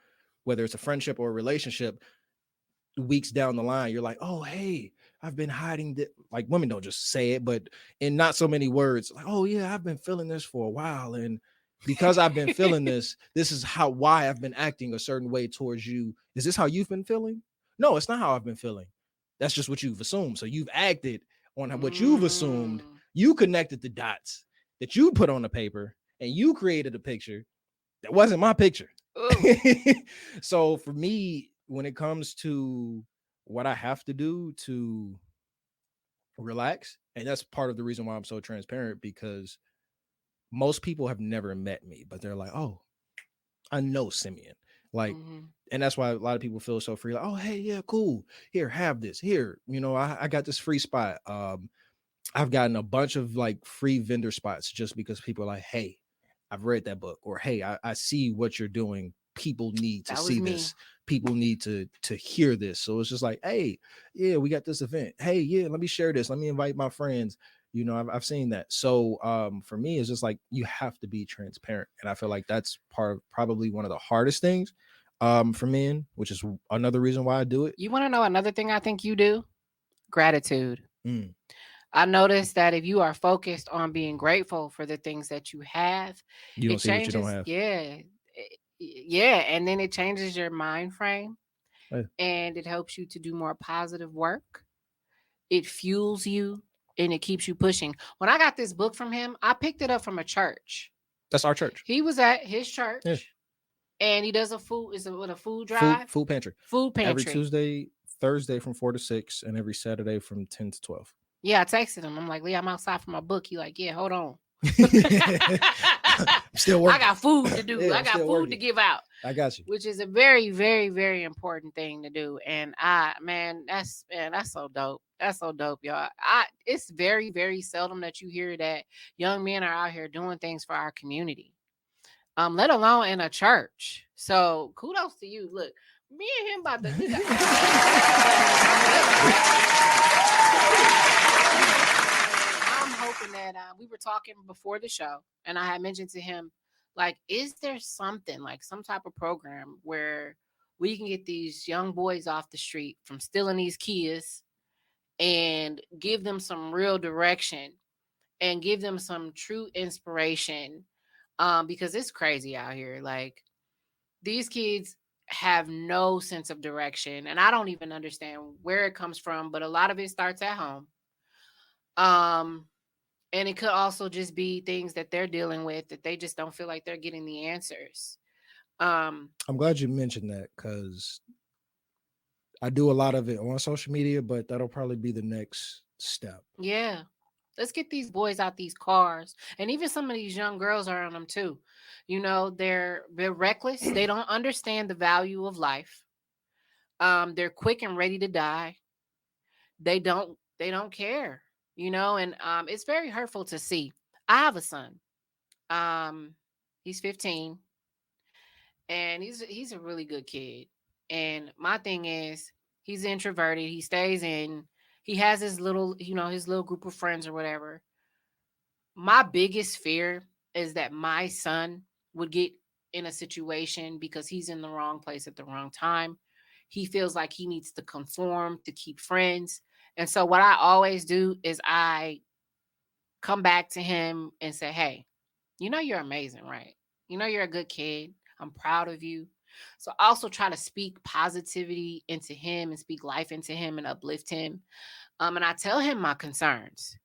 whether it's a friendship or a relationship, weeks down the line, you're like, oh, hey, I've been hiding this. Like women don't just say it, but in not so many words, like, oh yeah, I've been feeling this for a while. And because I've been feeling this is why I've been acting a certain way towards you. Is this how you've been feeling? No, it's not how I've been feeling. That's just what you've assumed. So you've acted on what you've assumed. Mm. You connected the dots that you put on the paper and you created a picture that wasn't my picture. So for me, when it comes to what I have to do to relax, and that's part of the reason why I'm so transparent, because most people have never met me, but they're like, oh, I know Simien. Like, Mm-hmm. and that's why a lot of people feel so free. Like, oh, hey, yeah, cool. Here, have this. Here, I got this free spot. I've gotten a bunch of like free vendor spots just because people are like, hey, I've read that book, or hey, I see what you're doing. People need to That was see me. this. People need to hear this. So it's just like, hey, yeah, we got this event. Hey, yeah, let me share this. Let me invite my friends. I've seen that. So for me, it's just like you have to be transparent. And I feel like that's probably one of the hardest things for men, which is another reason why I do it. You want to know another thing I think you do? Gratitude. Mm. I noticed that if you are focused on being grateful for the things that you have, You don't it see what you don't changes. have. Yeah. Yeah. And then it changes your mind frame Hey, and it helps you to do more positive work. It fuels you and it keeps you pushing. When I got this book from him, I picked it up from a church. that's our church. He was at his Yeah. church and he does a food, is it with a food Food drive? food pantry. Food Every pantry. Tuesday, Thursday from 4 to 6, and every Saturday from 10 to 12. Yeah, I texted him. I'm like, Lee, I'm outside for my book. He like, yeah, hold on. I'm still I working. got food to do. Yeah, I I'm got still food to working. give out, I got you. which is a very, very, very important thing to do. And that's so dope. That's so dope, y'all. It's very, very seldom that you hear that young men are out here doing things for our community. Let alone in a church. So kudos to you. Look, Me and him about to. I'm hoping that we were talking before the show, and I had mentioned to him, like, is there something like some type of program where we can get these young boys off the street from stealing these kids and give them some real direction and give them some true inspiration? Because it's crazy out here. Like, these kids have no sense of direction, and I don't even understand where it comes from, but a lot of it starts at home. Um, and it could also just be things that they're dealing with that they just don't feel like they're getting the answers. Um, I'm glad you mentioned that because I do a lot of it on social media, but that'll probably be the next step. yeah. Let's get these boys out these cars. And even some of these young girls are on them too. You know, they're reckless. They don't understand the value of life. They're quick and ready to die. They don't care, and it's very hurtful to see. I have a son. He's 15, and he's a really good kid. And my thing is, he's introverted. He stays in. He has his little group of friends or whatever. My biggest fear is that my son would get in a situation because he's in the wrong place at the wrong time. He feels like he needs to conform to keep friends. And so what I always do is I come back to him and say, "Hey, you're amazing, right? You're a good kid. I'm proud of you." So I also try to speak positivity into him and speak life into him and uplift him. And I tell him my concerns.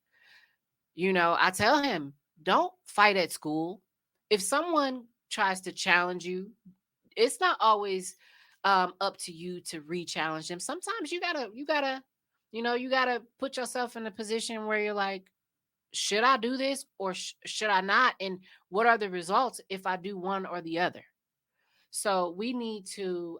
I tell him, don't fight at school. If someone tries to challenge you, it's not always up to you to re-challenge them. Sometimes you gotta put yourself in a position where you're like, should I do this or should I not? And what are the results if I do one or the other? So we need to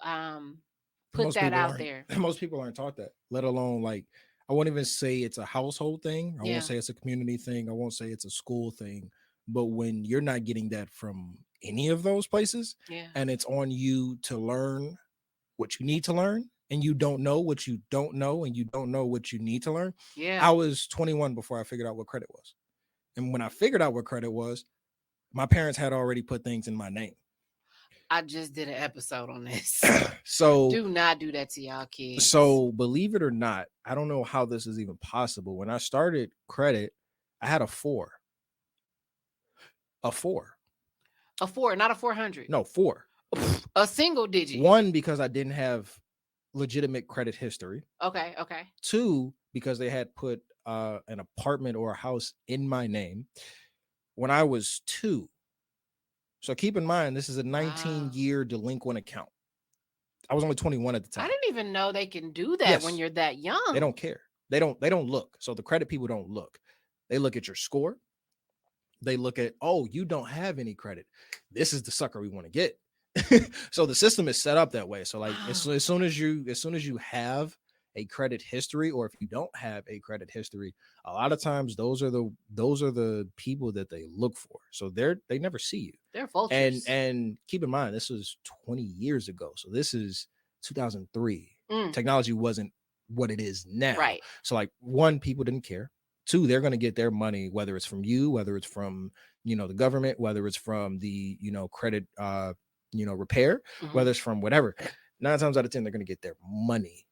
put Most that people out aren't. there. Most people aren't taught that. Let alone like I won't even say it's a household thing. I won't Yeah, say it's a community thing. I won't say it's a school thing. But when you're not getting that from any of those places, yeah, and it's on you to learn what you need to learn, and you don't know what you don't know, and you don't know what you need to learn. yeah. I was 21 before I figured out what credit was. And when I figured out what credit was, my parents had already put things in my name. I just did an episode on this. so Do not do that to y'all kids. so believe it or not, I don't know how this is even possible. When I started credit, I had a four, A four, not a 400. no, four. A single digit. One, because I didn't have legitimate credit history. Okay, okay. Two, because they had put an apartment or a house in my name when I was two. So keep in mind, this is a Wow. 19-year delinquent account. I was only 21 at the I time. didn't even know they can do that when Yes, you're that they young. don't care. They don't look. So the credit people don't look. They look at your score. They look at, oh, you don't have any credit. This is the sucker we want to get. So the system is set up that way. So like Wow. as soon as you have a credit history, or if you don't have a credit history, a lot of times those are the people that they look for. So they never see you. They're And vultures. and keep in mind, this was 20 years ago. So this is 2003. Mm, Technology wasn't what it is now. right. So like one, people didn't care. Two, they're going to get their money, whether it's from you, whether it's from, the government, whether it's from the, credit, repair, Hmm. whether it's from whatever. 9 times out of 10, they're going to get their money.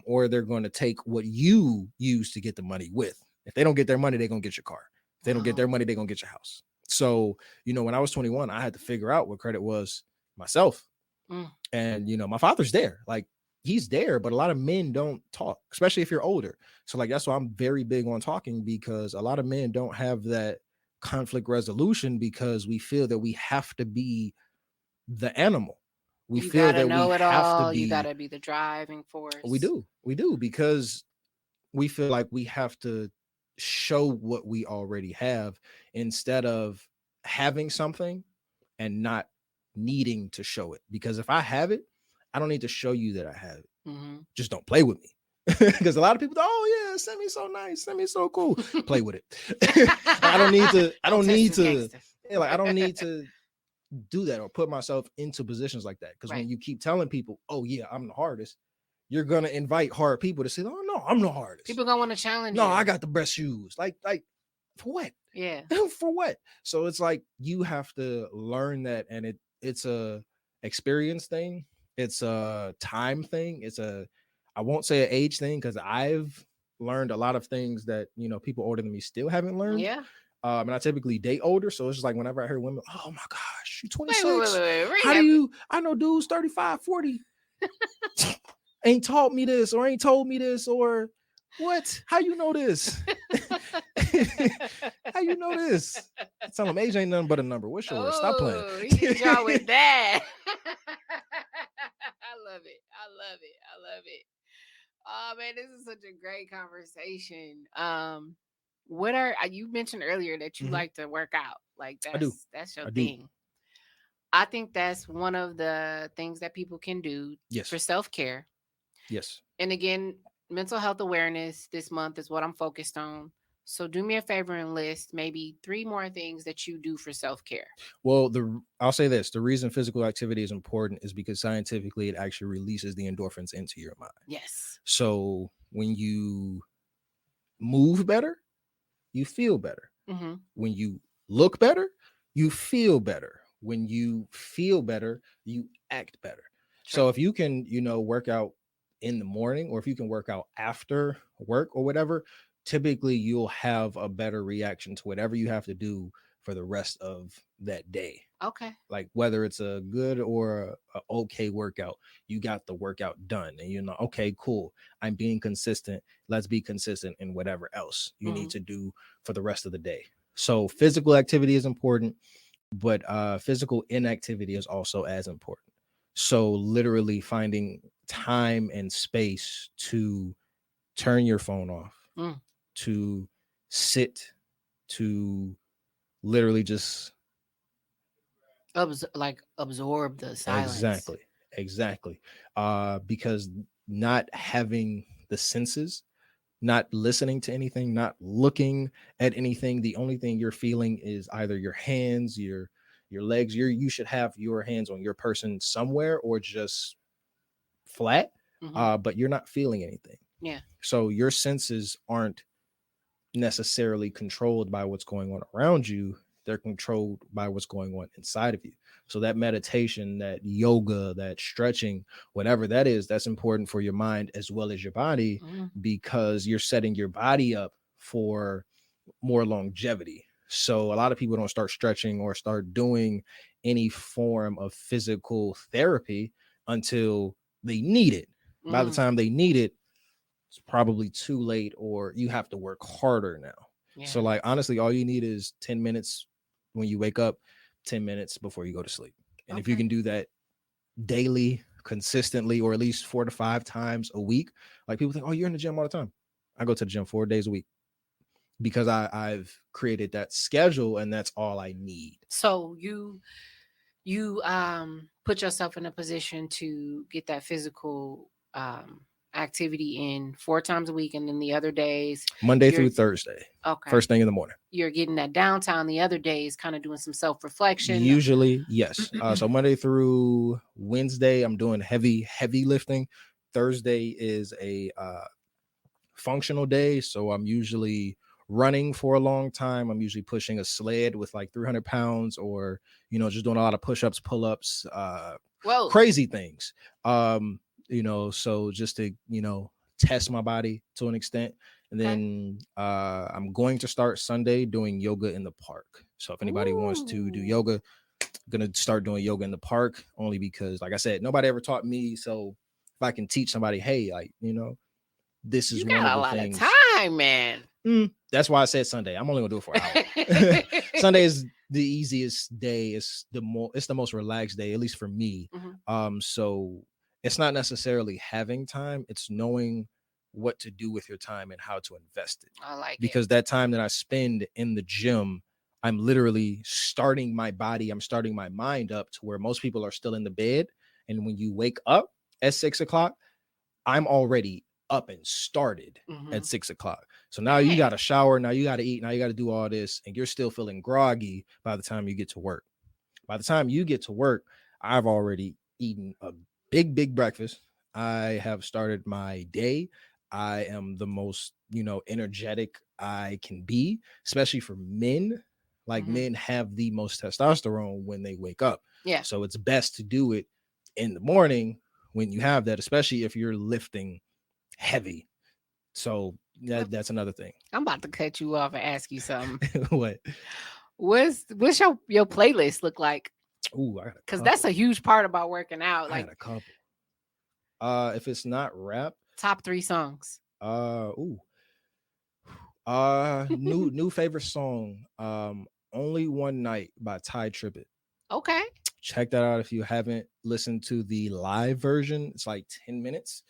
Or they're going to take what you use to get the money with. If they don't get their money, they're going to get your car. If they don't get Wow. their money, they're going to get your house. So, when I was 21, I had to figure out what credit was myself. Mm, And, my father's there. Like, he's there, but a lot of men don't talk, especially if you're older. So, like, that's why I'm very big on talking, because a lot of men don't have that conflict resolution because we feel that we have to be the animal. We you feel gotta that we know it have to all. You be, gotta be the driving we force. do. We do, because we feel like we have to show what we already have instead of having something and not needing to show it. Because if I have it, I don't need to show you that I have it. Hmm. Just don't play with me. Because a lot of people, oh yeah, send me so nice, send me so cool. Play with it. I don't need to, I Don't don't test need this to, gangster. yeah, like I don't need to do that or put myself into positions like that. Because when Right. you keep telling people, oh yeah, I'm the hardest, you're gonna invite hard people to say, oh no, I'm the hardest. People gonna want to challenge No, I you. got the best shoes. Like for what? Yeah. For what? So it's like you have to learn that, and it's a experience thing. It's a time thing. It's a, I won't say an age thing because I've learned a lot of things that people older than me still haven't learned. Yeah. And I typically date older, so it's just like whenever I hear women, oh my gosh, you Wait, 26. wait. Read How do that. you? I know dudes 35, 40 ain't taught me this or ain't told me this or what? How you know this? How you know this? Tell them age ain't nothing but a number. What's yours? Stop playing. Oh, he hit y'all with that. I love it. I love it. I love it. Oh man, this is such a great conversation. What are you mentioned earlier that you Mhm. like to work out? Like I do. that's your I do. thing. I think that's one of the things that people can do for Yes. self-care. Yes. And again, mental health awareness this month is what I'm focused on. So do me a favor and list maybe 3 more things that you do for self-care. Well, I'll say this: the reason physical activity is important is because scientifically it actually releases the endorphins into your mind. Yes. So when you move better, you feel better. Mhm. When you look better, you feel better. When you feel better, you act better. True. So if you can, work out in the morning or if you can work out after work or whatever, typically you'll have a better reaction to whatever you have to do for the rest of that day. Okay. Like whether it's a good or a okay workout, you got the workout done and okay, cool, I'm being consistent. Let's be consistent in whatever else you need Mhm. to do for the rest of the day. So physical activity is important, but physical inactivity is also as important. So literally finding time and space to turn your phone off, Mm. to sit, to literally just Like absorb the silence. exactly, exactly. Because not having the senses, not listening to anything, not looking at anything, the only thing you're feeling is either your hands, your legs. You should have your hands on your person somewhere or just flat, Mhm. but you're not feeling anything. Yeah. So your senses aren't necessarily controlled by what's going on around you. They're controlled by what's going on inside of you. So that meditation, that yoga, that stretching, whatever that is, that's important for your mind as well as your body, Mhm. because you're setting your body up for more longevity. So a lot of people don't start stretching or start doing any form of physical therapy until they need it. By the Mm. time they need it, it's probably too late or you have to work harder now. So Yeah. like honestly, all you need is 10 minutes when you wake up, 10 minutes before you go to sleep. And if you Okay. can do that daily, consistently, or at least 4 to 5 times a week, like people think, oh, you're in the gym all the time. I go to the gym 4 days a week because I've created that schedule and that's all I need. So you put yourself in a position to get that physical activity in 4 times a week, and then the other days Monday you're through Thursday, okay. first thing in the morning. You're getting that downtime. The other days, kind of doing some self reflection. Usually, yes. So Monday through Wednesday, I'm doing heavy lifting. Thursday is a functional day, so I'm usually running for a long time. I'm usually pushing a sled with like 300 pounds, or just doing a lot of push-ups, pull-ups, Whoa. crazy things. So just to test my body to an extent. And Okay. then I'm going to start Sunday doing yoga in the park. So if anybody wants to do Ooh. yoga, I'm gonna start doing yoga in the park, only because, like I said, nobody ever taught me. So if I can teach somebody, hey, like this You is one of got a the lot of things. time, man. That's why I said Sunday. I'm only gonna do it for an hour. Sunday is the easiest day. It's the most relaxed day, at least for me. Mhm. So it's not necessarily having time, it's knowing what to do with your time and how to invest it. I like it. Because that time that I spend in the gym, I'm literally starting my body, I'm starting my mind up to where most people are still in the bed. And when you wake up at 6 o'clock, I'm already up and started at Mhm. 6 o'clock. So now you got Dang. to shower, now you got to eat, now you got to do all this, and you're still feeling groggy by the time you get to work. By the time you get to work, I've already eaten a big breakfast. I have started my day. I am the most, energetic I can be, especially for men. Like Hmm. men have the most testosterone when they wake up. Yeah. So it's best to do it in the morning when you have that, especially if you're lifting heavy. So that's another thing. I'm about to cut you off and ask you something. What? What's your playlist look like? Ooh, I got a Because that's couple. a huge part about working out. I Like got a couple. If it's not rap, top 3 songs. ooh, new favorite song. Only One Night by Ty Tribbett. Okay. Check that out if you haven't listened to the live version. It's like 10 minutes,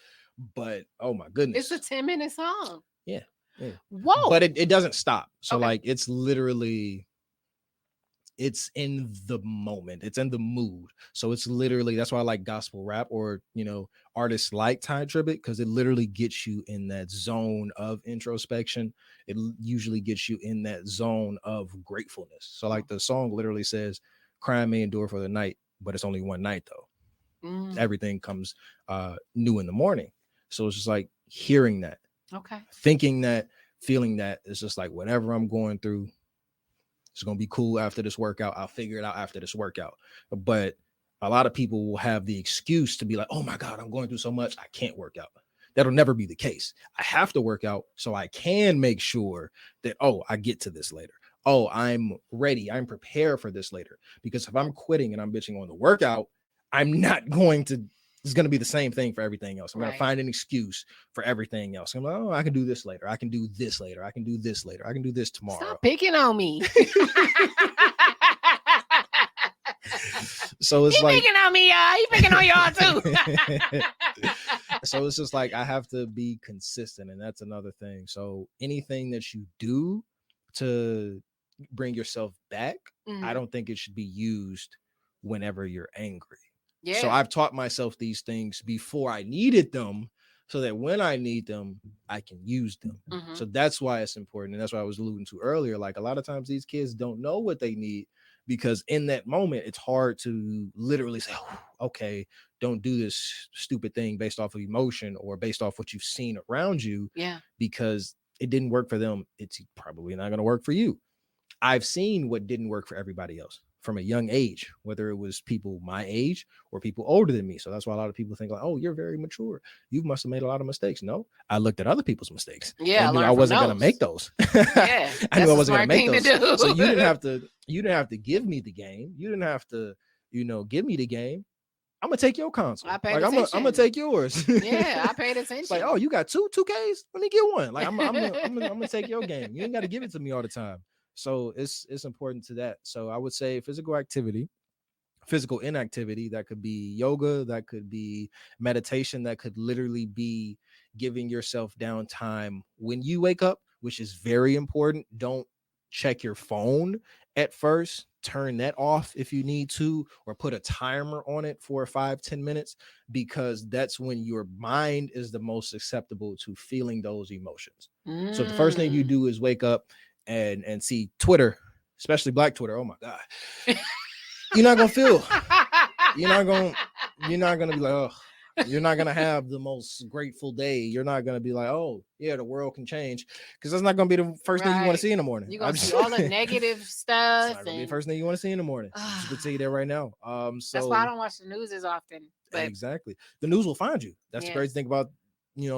but oh my It's a goodness. 10-minute song. Yeah, yeah. But Whoa. it doesn't stop. So Okay. like it's literally it's in the moment, it's in the mood. So it's literally that's why I like gospel rap or artists like Ty Tribbett, because it literally gets you in that zone of introspection. Usually gets you in that zone of gratefulness. So like the song literally says, crime may endure for the night, but it's only one night though. Mm, Everything comes new in the morning. So it's just like hearing that, okay. thinking that, feeling that. It's just like whatever I'm going through, it's gonna be cool after this workout. I'll figure it out after this workout. But a lot of people will have the excuse to be like, oh my God, I'm going through so much, I can't work out. That'll never be the case. I have to work out so I can make sure that, oh, I get to this later. Oh, I'm ready. I'm prepared for this later. Because if I'm quitting and I'm bitching on the workout, I'm not going to, it's going to be the same thing for everything else. I'm going to Right. find an excuse for everything else. I'm like, oh, I can do this later. I can do this later. I can do this later. I can do this tomorrow. Stop picking on me. So it's He like picking on me, y'all. He picking on y'all too. so it's just like I have to be consistent, and that's another thing. So anything that you do to bring yourself back, I Mhm. don't think it should be used whenever you're angry. So Yeah. I've taught myself these things before I needed them, so that when I need them, I can use them. Hmm. So that's why it's important. And that's what I was alluding to earlier. Like a lot of times these kids don't know what they need, because in that moment, it's hard to literally say, "Oh, okay, don't do this stupid thing based off of emotion or based off what you've seen around you," Yeah. because it didn't work for them. It's probably not going to work for you. I've seen what didn't work for everybody else from a young age, whether it was people my age or people older than me. So that's why a lot of people think like, oh, you're very mature. You must have made a lot of mistakes. No, I looked at other people's mistakes Yeah. I and knew I learned from wasn't going to make those. those. Yeah. I knew That's I a wasn't going to smart make thing to those. So do. you didn't have to give me the game. You didn't have to, give me the game. I'm gonna take your I console. paid Like I'm gonna attention. take yours. Yeah. I paid It's like, oh, attention. you got two Ks? Let me get one. Like I'm gonna take your game. You ain't got to give it to me all the time. So it's important to that. So I would say physical inactivity, that could be yoga, that could be meditation, that could literally be giving yourself downtime when you wake up, which is very important. Don't check your phone at first. Turn that off if you need to, or put a timer on it for 5-10 minutes, because that's when your mind is the most susceptible to feeling those emotions. So if the first thing you Mm. do is wake up and see Twitter, especially Black Twitter, oh my God, you're not gonna feel you're not gonna be like, oh, you're not gonna have the most grateful day. You're not gonna be like, oh yeah, the world can change, because that's not gonna be the first thing you want to Right. see in the morning. You're I'm gonna see just all the negative it's stuff not gonna be the and first thing you want to see in the morning. I'm just gonna tell you that right now. that's why I So don't watch the news as often. But exactly, the news will find you. That's the crazy yes, thing about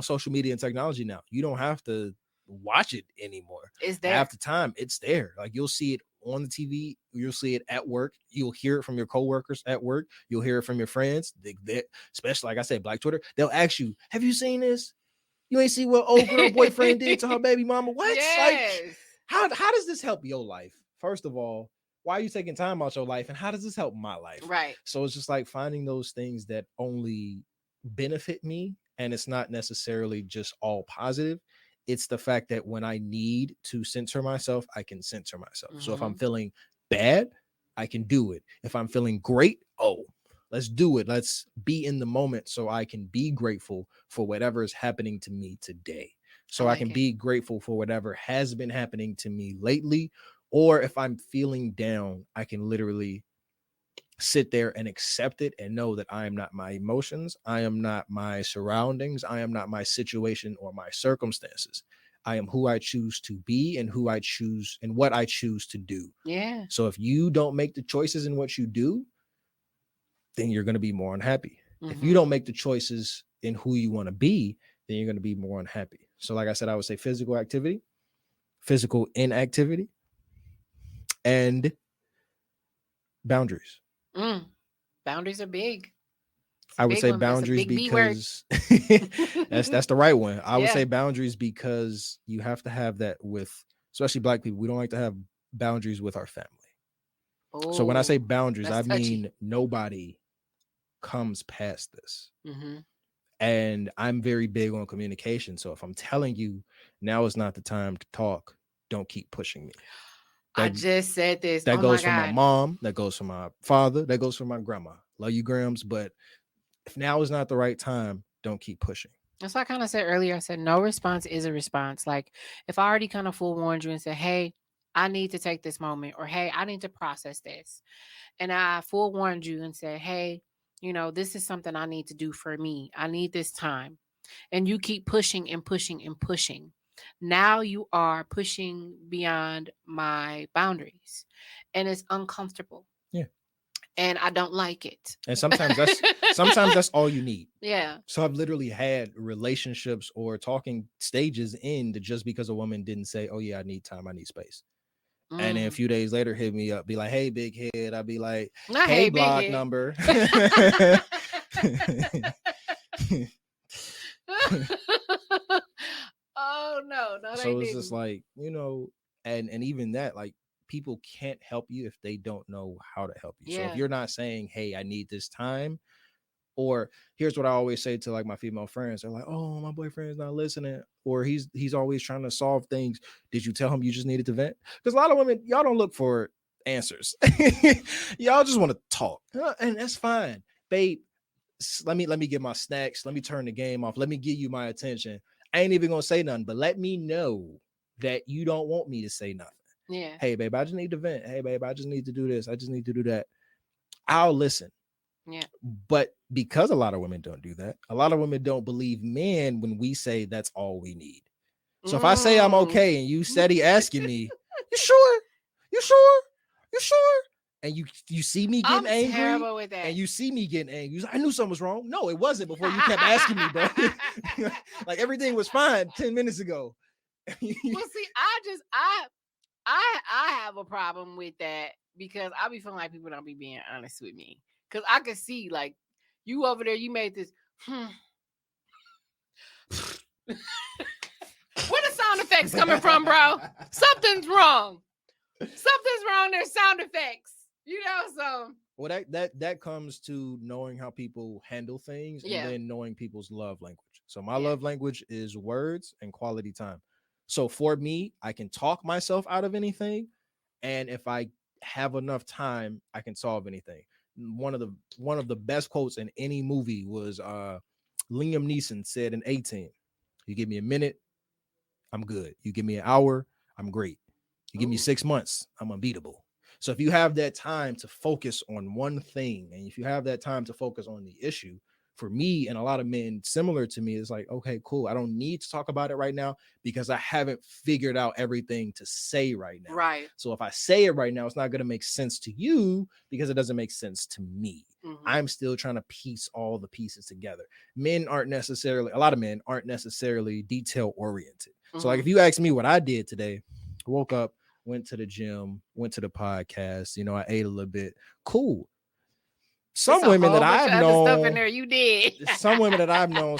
social media and technology now. You don't have to watch it anymore. it's Half there. the time, it's there. Like you'll see it on the TV, you'll see it at work, you'll hear it from your coworkers at work, you'll hear it from your friends. Especially like I said, Black Twitter, they'll ask you, "Have you seen this? You ain't see what old girl boyfriend did to her baby mama? What? Like, Yes. how does this help your life? First of all, why are you taking time out your life, and how does this help my life?" Right. So it's just like finding those things that only benefit me, and it's not necessarily just all positive. It's the fact that when I need to censor myself, I can censor myself. So if I'm Hmm. feeling bad, I can do it. If I'm feeling great, oh, let's do it. Let's be in the moment so I can be grateful for whatever is happening to me today. I So I like can it. be grateful for whatever has been happening to me lately. Or if I'm feeling down, I can literally sit there and accept it and know that I am not my emotions, I am not my surroundings, I am not my situation or my circumstances. I am who I choose to be and who I choose and what I choose to do. Yeah. So if you don't make the choices in what you do, then you're going to be more unhappy. If you Mm-hmm. don't make the choices in who you want to be, then you're going to be more unhappy. So like I said, I would say physical activity, physical inactivity, and boundaries. Mm. Boundaries are big. It's a I would big say one. It's a boundaries big B word. because that's the right one. I would Yeah. say boundaries because you have to have that with, especially Black people. We don't like to have boundaries with our family. So when I say Oh, boundaries, that's I touchy. mean nobody comes past this. Mm-hmm. And I'm very big on communication. So if I'm telling you now is not the time to talk, don't keep pushing me. I That just said this. that Oh my goes for my God. mom, that goes for my father, that goes for my grandma. Love you, Grams, but if now is not the right time, don't keep pushing. That's what I kind of said earlier. I said no response is a response. Like if I already kind of forewarned you and said, hey, I need to take this moment, or hey, I need to process this. And I forewarned you and said, hey, this is something I need to do for me. I need this time. And you keep pushing and pushing and pushing. Now you are pushing beyond my boundaries. And it's uncomfortable. Yeah. And I don't like it. And sometimes that's all you need. Yeah. So I've literally had relationships or talking stages end just because a woman didn't say, "Oh yeah, I need time, I need space." And then a Mm. few days later hit me up, be like, "Hey, big head." I'd be like, Not "Hey, hey, big block head. number." Oh no, no, they So it's just didn't. like, and even that, like, people can't help you if they don't know how to help you. So if Yeah. you're not saying, "Hey, I need this time," or here's what I always say to like my female friends, they're like, "Oh, my boyfriend's not listening," or he's always trying to solve things. Did you tell him you just needed to vent? Because a lot of women, y'all don't look for answers. Y'all just want to talk. And that's fine, babe. Let me get my snacks. Let me turn the game off. Let me give you my attention. I ain't even gonna say nothing, but let me know that you don't want me to say nothing. Yeah. Hey, babe, I just need to vent. Hey, babe, I just need to do this. I just need to do that. I'll listen. Yeah. But because a lot of women don't do that, a lot of women don't believe men when we say that's all we need. So if I say I'm Mm. okay and you steady asking me, "You sure? You sure? You sure?" And you see me getting I'm angry terrible with and that. you see me getting angry. I knew something was wrong. No, it wasn't before you kept asking me, bro. Like everything was fine 10 minutes ago. Well, see, I have a problem with that because I be feeling like people don't be being honest with me. Cause I could see like you over there, you made this. Where the sound effects coming from, bro? Something's wrong. Something's wrong. There's sound effects. So Well, that comes to knowing how people handle things and yeah, then knowing people's love language. So my yeah. love language is words and quality time. So for me, I can talk myself out of anything, and if I have enough time, I can solve anything. One of the best quotes in any movie was Liam Neeson said in 18, "You give me a minute, I'm good. You give me an hour, I'm great. You give me Ooh. 6 months, I'm unbeatable." So if you have that time to focus on one thing, and if you have that time to focus on the issue, for me and a lot of men similar to me, it's like, okay, cool. I don't need to talk about it right now because I haven't figured out everything to say right now. Right. So if I say it right now, it's not going to make sense to you because it doesn't make sense to me. Mm-hmm. I'm still trying to piece all the pieces together. A lot of men aren't necessarily detail oriented. So like Mm-hmm. if you ask me what I did today, I woke up, went to the gym, went to the podcast, I ate a little bit. Cool. It's Some a women whole that bunch I've of other stuff in known, there you did.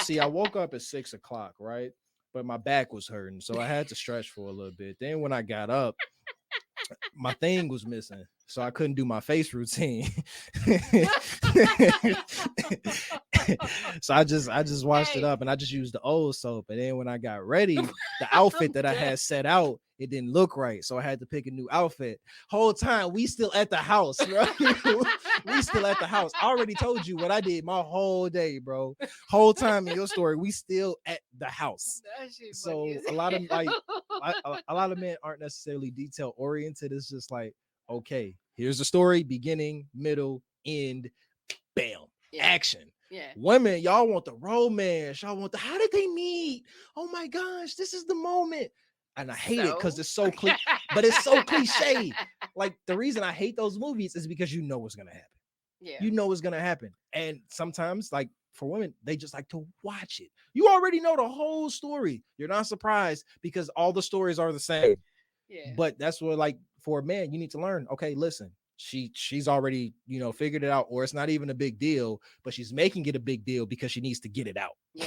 see, I woke up at 6 o'clock, right? But my back was hurting. So I had to stretch for a little bit. Then when I got up, my thing was missing, so I couldn't do my face routine. So I just washed it Hey, up and I just used the old soap. And then when I got ready, the outfit I'm that I done. had set out, it didn't look right. So I had to pick a new outfit. Whole time we still at the house, bro. We still at the house. I already told you what I did my whole day, bro. Whole time in your story, we still at the house. That shit funny So as a lot of like hell. a lot of men aren't necessarily detail oriented. It's just like, okay, here's the story, beginning, middle, end, bam, Yeah. action. Yeah. Women, y'all want the romance. Y'all want the how did they meet? Oh my gosh, this is the moment. And I hate it because So it's so but it's so cliche. Like the reason I hate those movies is because you know what's gonna happen. yeah. You know what's gonna happen. And sometimes, like for women, they just like to watch it. You already know the whole story. You're not surprised because all the stories are the same. Yeah. But that's what, like, for a man, you need to learn. Okay, listen, she's already, figured it out, or it's not even a big deal, but she's making it a big deal because she needs to get it out. Yeah.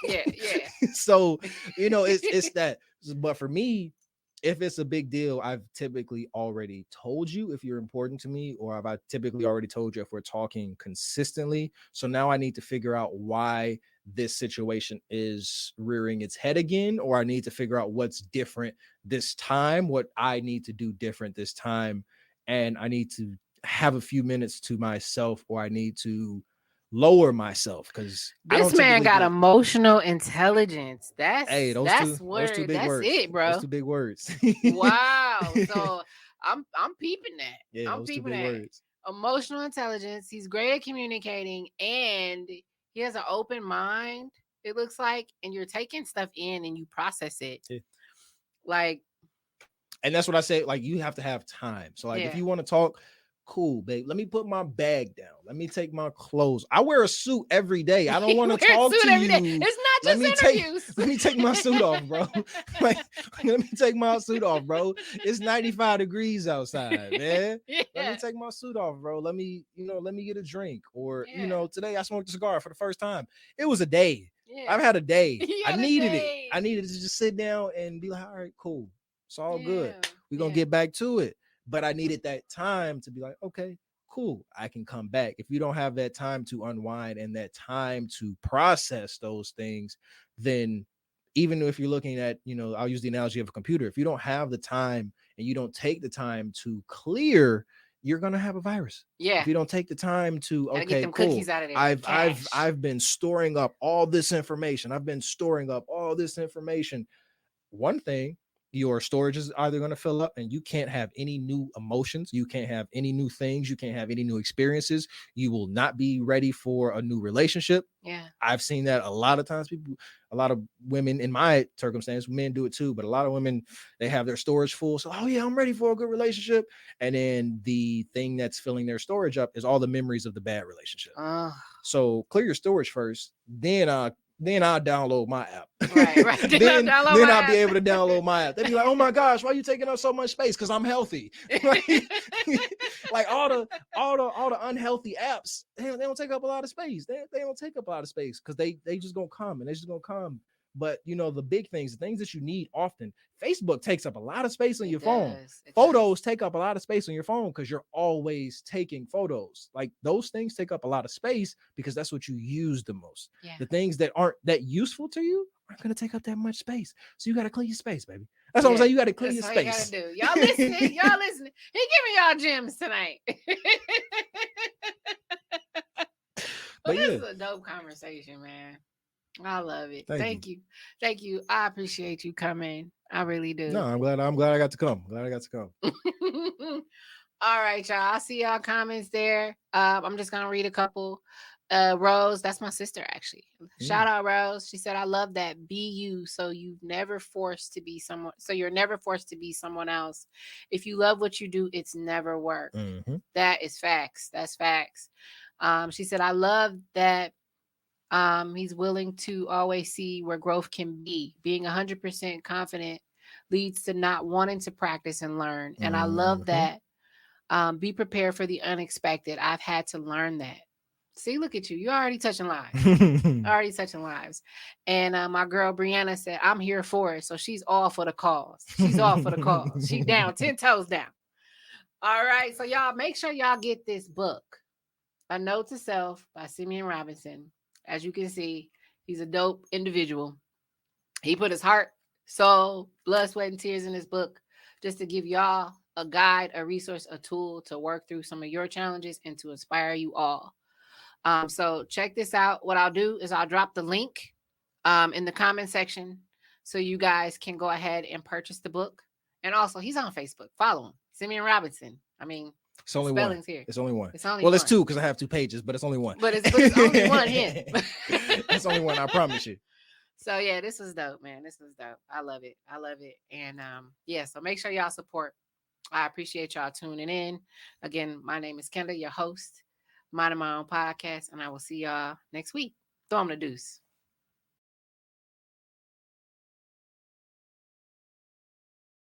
Yeah. Yeah. So, it's that. But for me, if it's a big deal, I've typically already told you if you're important to me, or I've typically already told you if we're talking consistently. So now I need to figure out why this situation is rearing its head again, or I need to figure out what's different this time, what I need to do different this time. And I need to have a few minutes to myself, or I need to lower myself because I This don't man typically got get. emotional intelligence. Hey, That's those two where big that's words. it, Those bro. two big words. Wow. So I'm peeping that. Yeah, I'm those two peeping big that. words. Emotional intelligence. He's great at communicating and he has an open mind, it looks like, and you're taking stuff in and you process it. Yeah. Like, And that's what I say. Like, you have to have time. So, like, if yeah. you want to talk, cool, babe. Let me put my bag down. Let me take my clothes. I wear a suit every day. I don't You want to wear a talk suit to every day. you. It's not Let just me take interviews. let me take my suit off, bro. Like, let me take my suit off, bro. It's 95 degrees outside, man. Let me Yeah. take my suit off, bro. Let me get a drink. Or, Yeah. today I smoked a cigar for the first time. It was a day. Yeah. I've had a day. You I had a needed it. day. I needed to just sit down and be like, all right, cool. It's all good. Yeah. We're gonna Yeah. get back to it. But I needed that time to be like, okay, cool, I can come back. If you don't have that time to unwind and that time to process those things, then even if you're looking at, I'll use the analogy of a computer. If you don't have the time and you don't take the time to clear, you're gonna have a virus. If Yeah. you don't take the time to, Gotta get okay, them cool. cookies out of there. The cash. I've been storing up all this information. I've been storing up all this information. One thing, your storage is either going to fill up and you can't have any new emotions, you can't have any new things, you can't have any new experiences, you will not be ready for a new relationship. Yeah. I've seen that a lot of times. A lot of women in my circumstance, men do it too, but a lot of women, they have their storage full. So, oh yeah, I'm ready for a good relationship. And then the thing that's filling their storage up is all the memories of the bad relationship. So clear your storage first, then I'll download my app. Right. then I'll be app. able to download my app. They'd be like, oh my gosh, why are you taking up so much space? Because I'm healthy. Like all the unhealthy apps, they don't take up a lot of space. They don't take up a lot of space because they just gonna come and they just gonna come. But the big things, the things that you need often, Facebook takes up a lot of space on your phone. Photos take up a lot of space on your phone because you're always taking photos. Like those things take up a lot of space because that's what you use the most. Yeah. The things that aren't that useful to you aren't going to take up that much space. So you got to clear your space, baby. That's what I'm saying. You got to clear your space. That's all you gotta do. Y'all listening? Y'all listening? He giving y'all gems tonight. But this is a dope conversation, man. I love it. Thank you. I appreciate you coming. I really do. No, I'm glad I got to come. All right, y'all. I see y'all comments there. I'm just gonna read a couple. Rose, that's my sister actually. Shout out Rose. She said, I love that. Be you. So you're never forced to be someone else. If you love what you do, it's never work. Mm-hmm. That is facts. That's facts. She said, I love that he's willing to always see where growth can be. Being 100% confident leads to not wanting to practice and learn. And I love that. Be prepared for the unexpected. I've had to learn that. See, look at you. You're already touching lives. And my girl Brianna said, I'm here for it. So she's all for the cause. She down, 10 toes down. All right. So y'all make sure y'all get this book, A Note to Self by Simien Robinson. As you can see, he's a dope individual. He put his heart, soul, blood, sweat, and tears in this book just to give y'all a guide, a resource, a tool to work through some of your challenges and to inspire you all. So check this out. What I'll do is I'll drop the link in the comment section so you guys can go ahead and purchase the book. And also, he's on Facebook. Follow him, Simien Robinson. I mean, It's only one. Spelling's here. It's only one. It's only Well, it's one. two because I have 2 pages, but it's only one. But it's only one hint. It's only one. I promise you. So yeah, this was dope, man. This was dope. I love it. I love it. And yeah, so make sure y'all support. I appreciate y'all tuning in. Again, my name is Kendall, your host, minding my own podcast, and I will see y'all next week. Throw 'em the deuce.